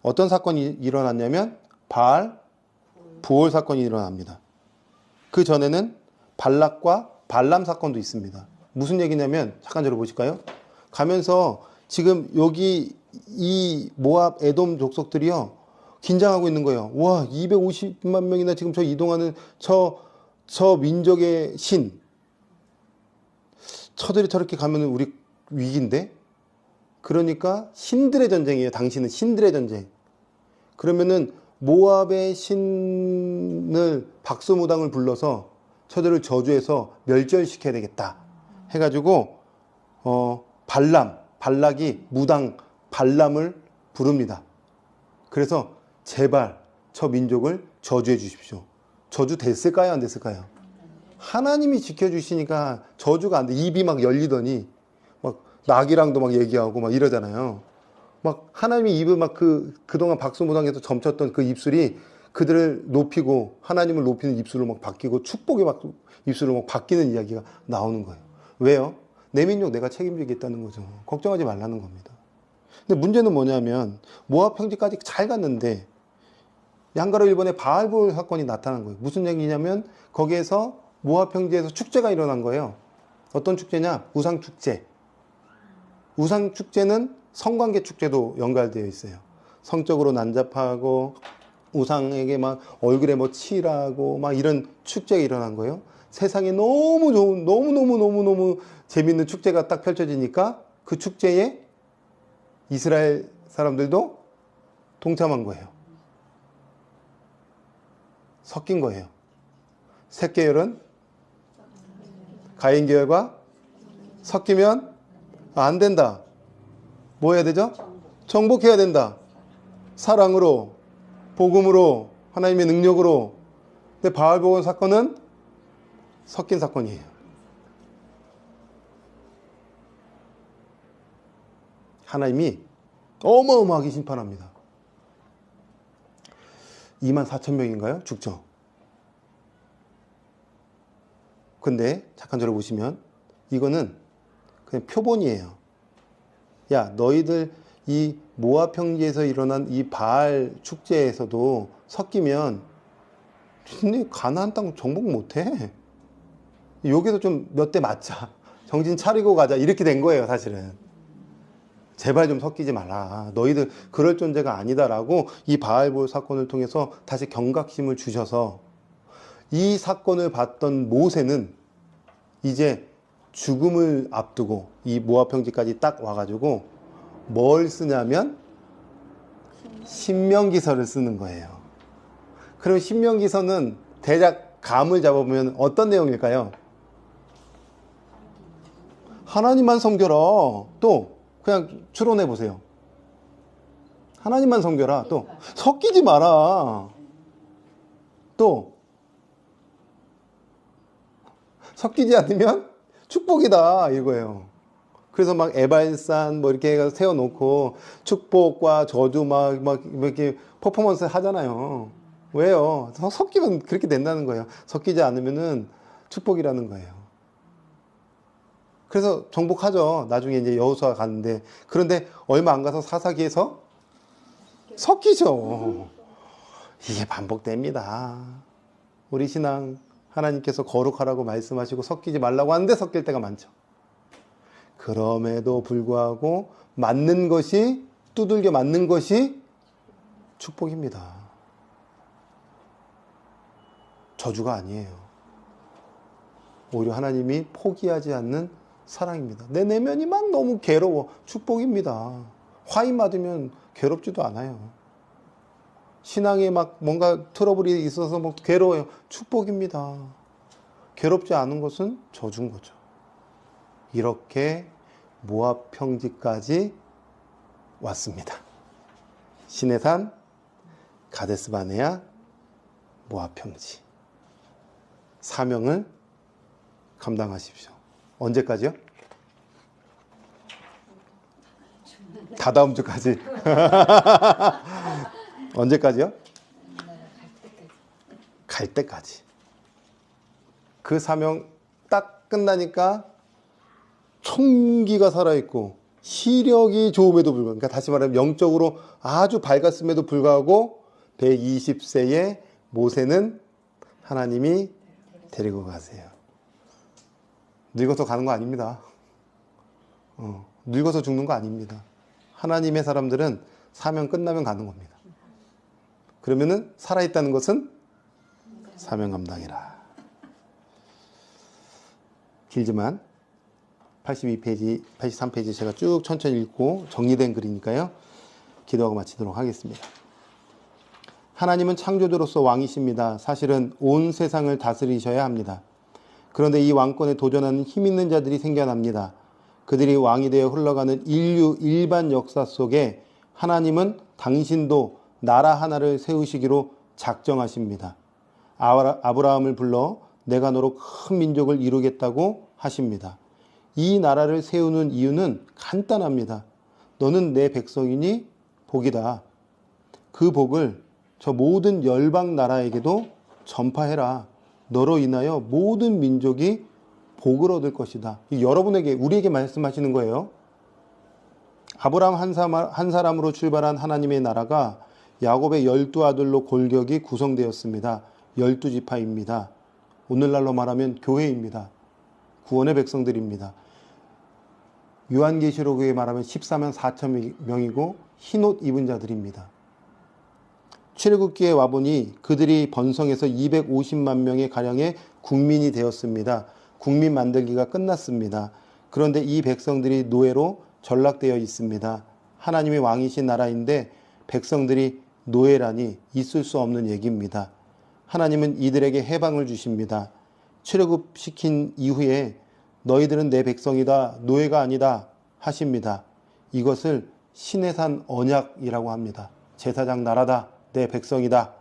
[SPEAKER 1] 어떤 사건이 일어났냐면 바알 부올 사건이 일어납니다. 그 전에는 발락과 발람 사건도 있습니다. 무슨 얘기냐면 잠깐 들어보실까요? 가면서 지금 여기 이 모압 에돔 족속들이요 긴장하고 있는 거예요. 와 250만 명이나 지금 저 이동하는 저 민족의 신 저들이 저렇게 가면 우리 위기인데? 그러니까 신들의 전쟁이에요. 당신은 신들의 전쟁. 그러면은 모압의 신을 박수무당을 불러서 저들을 저주해서 멸절시켜야 되겠다 해가지고 발락이 무당 발람을 부릅니다. 그래서 제발 저 민족을 저주해 주십시오. 저주 됐을까요? 안 됐을까요? 하나님이 지켜주시니까 저주가 안 돼. 입이 막 열리더니 막 낙이랑도 막 얘기하고 막 이러잖아요. 막 하나님이 입을 막 그동안 박수무당에서 점쳤던 그 입술이 그들을 높이고 하나님을 높이는 입술로 막 바뀌고 축복의 입술로 막 바뀌는 이야기가 나오는 거예요. 왜요? 내 민족 내가 책임지겠다는 거죠. 걱정하지 말라는 겁니다. 근데 문제는 뭐냐면 모압 평지까지 잘 갔는데 양가로 일본의 바알볼 사건이 나타난 거예요. 무슨 얘기냐면 거기에서 모압 평지에서 축제가 일어난 거예요. 어떤 축제냐? 우상축제. 우상축제는 성관계 축제도 연관되어 있어요. 성적으로 난잡하고 우상에게 막 얼굴에 뭐 칠하고 막 이런 축제가 일어난 거예요. 세상에 너무 좋은 너무 재밌는 축제가 딱 펼쳐지니까 그 축제에 이스라엘 사람들도 동참한 거예요. 섞인 거예요. 셋계열은 가인계열과 섞이면 안 된다. 뭐 해야 되죠? 정복해야 된다. 사랑으로, 복음으로, 하나님의 능력으로. 근데 바알복음 사건은 섞인 사건이에요. 하나님이 어마어마하게 심판합니다. 24,000명인가요? 죽죠. 근데 잠깐 들어보시면 이거는 그냥 표본이에요. 야, 너희들 이 모압 평지에서 일어난 이 바알 축제에서도 섞이면 근데 가나안 땅 정복 못해. 여기서 좀 몇 대 맞자. 정신 차리고 가자. 이렇게 된 거예요, 사실은. 제발 좀 섞이지 마라. 너희들 그럴 존재가 아니다라고 이 바알볼 사건을 통해서 다시 경각심을 주셔서 이 사건을 봤던 모세는 이제 죽음을 앞두고 이 모압 평지까지 딱 와가지고 뭘 쓰냐면 신명기서를 쓰는 거예요. 그럼 신명기서는 대략 감을 잡아보면 어떤 내용일까요? 하나님만 섬겨라. 또 그냥 추론해 보세요. 하나님만 섬겨라. 또 섞이지 마라. 또 섞이지 않으면 축복이다 이거예요. 그래서 막 에발산 뭐 이렇게 세워놓고 축복과 저주 막 이렇게 퍼포먼스 하잖아요. 왜요? 섞이면 그렇게 된다는 거예요. 섞이지 않으면은 축복이라는 거예요. 그래서 정복하죠. 나중에 이제 여호수아 가는데. 그런데 얼마 안 가서 사사기에서 섞이죠. 이게 반복됩니다. 우리 신앙 하나님께서 거룩하라고 말씀하시고 섞이지 말라고 하는데 섞일 때가 많죠. 그럼에도 불구하고 맞는 것이, 두들겨 맞는 것이 축복입니다. 저주가 아니에요. 오히려 하나님이 포기하지 않는 사랑입니다. 내 내면이 막 너무 괴로워. 축복입니다. 화인 맞으면 괴롭지도 않아요. 신앙에 막 뭔가 트러블이 있어서 뭐 괴로워요. 축복입니다. 괴롭지 않은 것은 저주인 거죠. 이렇게 모압 평지까지 왔습니다. 시내산, 가데스바네아, 모압 평지. 사명을 감당하십시오. 언제까지요? 다다음 주까지. 언제까지요? 갈 때까지. 그 사명 딱 끝나니까 총기가 살아있고 시력이 좋음에도 불구하고, 그러니까 다시 말하면 영적으로 아주 밝았음에도 불구하고 120세의 모세는 하나님이 데리고 가세요. 늙어서 가는 거 아닙니다. 늙어서 죽는 거 아닙니다. 하나님의 사람들은 사명 끝나면 가는 겁니다. 그러면은 살아있다는 것은 사명 감당이라. 길지만 82페이지, 83페이지 제가 쭉 천천히 읽고 정리된 글이니까요. 기도하고 마치도록 하겠습니다. 하나님은 창조주로서 왕이십니다. 사실은 온 세상을 다스리셔야 합니다. 그런데 이 왕권에 도전하는 힘 있는 자들이 생겨납니다. 그들이 왕이 되어 흘러가는 인류 일반 역사 속에 하나님은 당신도 나라 하나를 세우시기로 작정하십니다. 아브라함을 불러 내가 너로 큰 민족을 이루겠다고 하십니다. 이 나라를 세우는 이유는 간단합니다. 너는 내 백성이니 복이다. 그 복을 저 모든 열방 나라에게도 전파해라. 너로 인하여 모든 민족이 복을 얻을 것이다. 여러분에게, 우리에게 말씀하시는 거예요. 아브라함 한 사람으로 출발한 하나님의 나라가 야곱의 12아들로 골격이 구성되었습니다. 12지파입니다. 오늘날로 말하면 교회입니다. 구원의 백성들입니다. 요한계시록에 말하면 14만 4천 명이고 흰옷 입은 자들입니다. 출애굽기에 와보니 그들이 번성해서 250만 명의 가량의 국민이 되었습니다. 국민 만들기가 끝났습니다. 그런데 이 백성들이 노예로 전락되어 있습니다. 하나님이 왕이신 나라인데 백성들이 노예라니 있을 수 없는 얘기입니다. 하나님은 이들에게 해방을 주십니다. 출애굽시킨 이후에 너희들은 내 백성이다, 노예가 아니다 하십니다. 이것을 시내산 언약이라고 합니다. 제사장 나라다, 내 백성이다.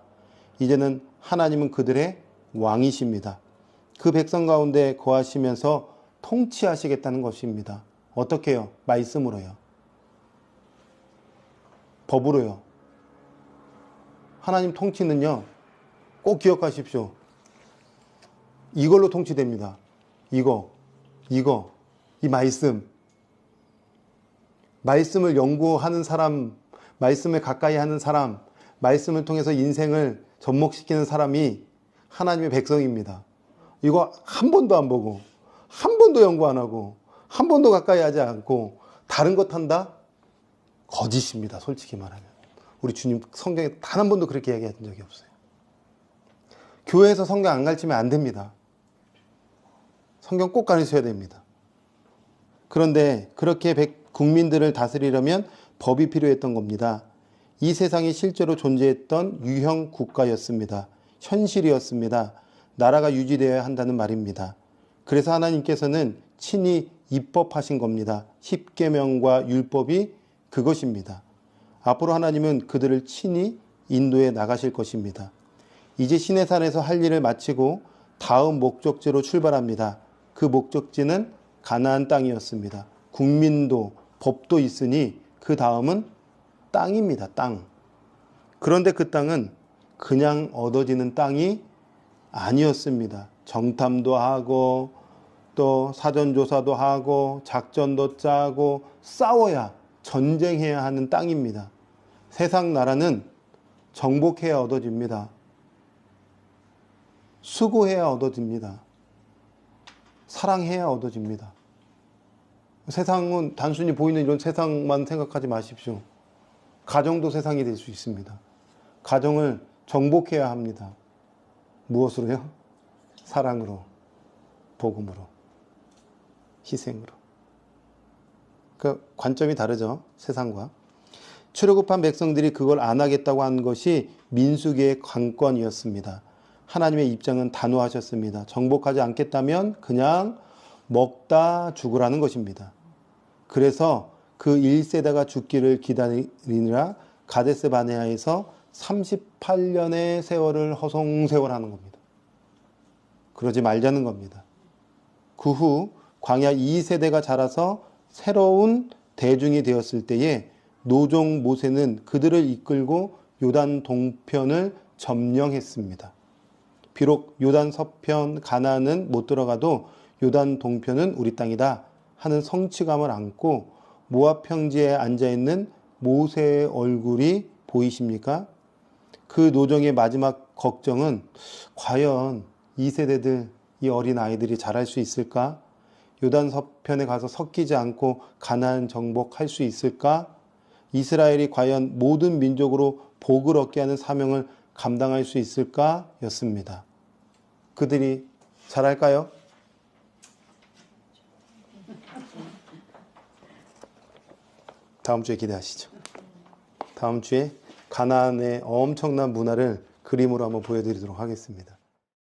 [SPEAKER 1] 이제는 하나님은 그들의 왕이십니다. 그 백성 가운데 거하시면서 통치하시겠다는 것입니다. 어떻게 해요? 말씀으로요. 법으로요. 하나님 통치는요, 꼭 기억하십시오. 이걸로 통치됩니다. 이 말씀. 말씀을 연구하는 사람, 말씀을 가까이 하는 사람, 말씀을 통해서 인생을 접목시키는 사람이 하나님의 백성입니다. 이거 한 번도 안 보고, 한 번도 연구 안 하고, 한 번도 가까이 하지 않고 다른 것 한다? 거짓입니다. 솔직히 말하면. 우리 주님 성경에 단 한 번도 그렇게 얘기한 적이 없어요. 교회에서 성경 안 가르치면 안 됩니다. 성경 꼭 가르쳐야 됩니다. 그런데 그렇게 국민들을 다스리려면 법이 필요했던 겁니다. 이 세상이 실제로 존재했던 유형 국가였습니다. 현실이었습니다. 나라가 유지되어야 한다는 말입니다. 그래서 하나님께서는 친히 입법하신 겁니다. 십계명과 율법이 그것입니다. 앞으로 하나님은 그들을 친히 인도해 나가실 것입니다. 이제 시내산에서 할 일을 마치고 다음 목적지로 출발합니다. 그 목적지는 가나안 땅이었습니다. 국민도 법도 있으니 그 다음은 땅입니다. 땅. 그런데 그 땅은 그냥 얻어지는 땅이 아니었습니다. 정탐도 하고 또 사전조사도 하고 작전도 짜고 싸워야 전쟁해야 하는 땅입니다. 세상 나라는 정복해야 얻어집니다. 수고해야 얻어집니다. 사랑해야 얻어집니다. 세상은 단순히 보이는 이런 세상만 생각하지 마십시오. 가정도 세상이 될 수 있습니다. 가정을 정복해야 합니다. 무엇으로요? 사랑으로, 복음으로, 희생으로. 그 관점이 다르죠. 세상과. 출애굽한 백성들이 그걸 안 하겠다고 한 것이 민수기의 관건이었습니다. 하나님의 입장은 단호하셨습니다. 정복하지 않겠다면 그냥 먹다 죽으라는 것입니다. 그래서 그 1세대가 죽기를 기다리느라 가데스 바네아에서 38년의 세월을 허송세월하는 겁니다. 그러지 말자는 겁니다. 그 후 광야 2세대가 자라서 새로운 대중이 되었을 때에 노종 모세는 그들을 이끌고 요단 동편을 점령했습니다. 비록 요단 서편 가나안은 못 들어가도 요단 동편은 우리 땅이다 하는 성취감을 안고 모압 평지에 앉아있는 모세의 얼굴이 보이십니까? 그 노종의 마지막 걱정은 과연 2세대들, 이 어린 아이들이 잘할 수 있을까? 요단 서편에 가서 섞이지 않고 가나안 정복할 수 있을까? 이스라엘이 과연 모든 민족으로 복을 얻게 하는 사명을 감당할 수 있을까? 였습니다. 그들이 잘할까요? 다음 주에 기대하시죠. 다음 주에 가나안의 엄청난 문화를 그림으로 한번 보여드리도록 하겠습니다.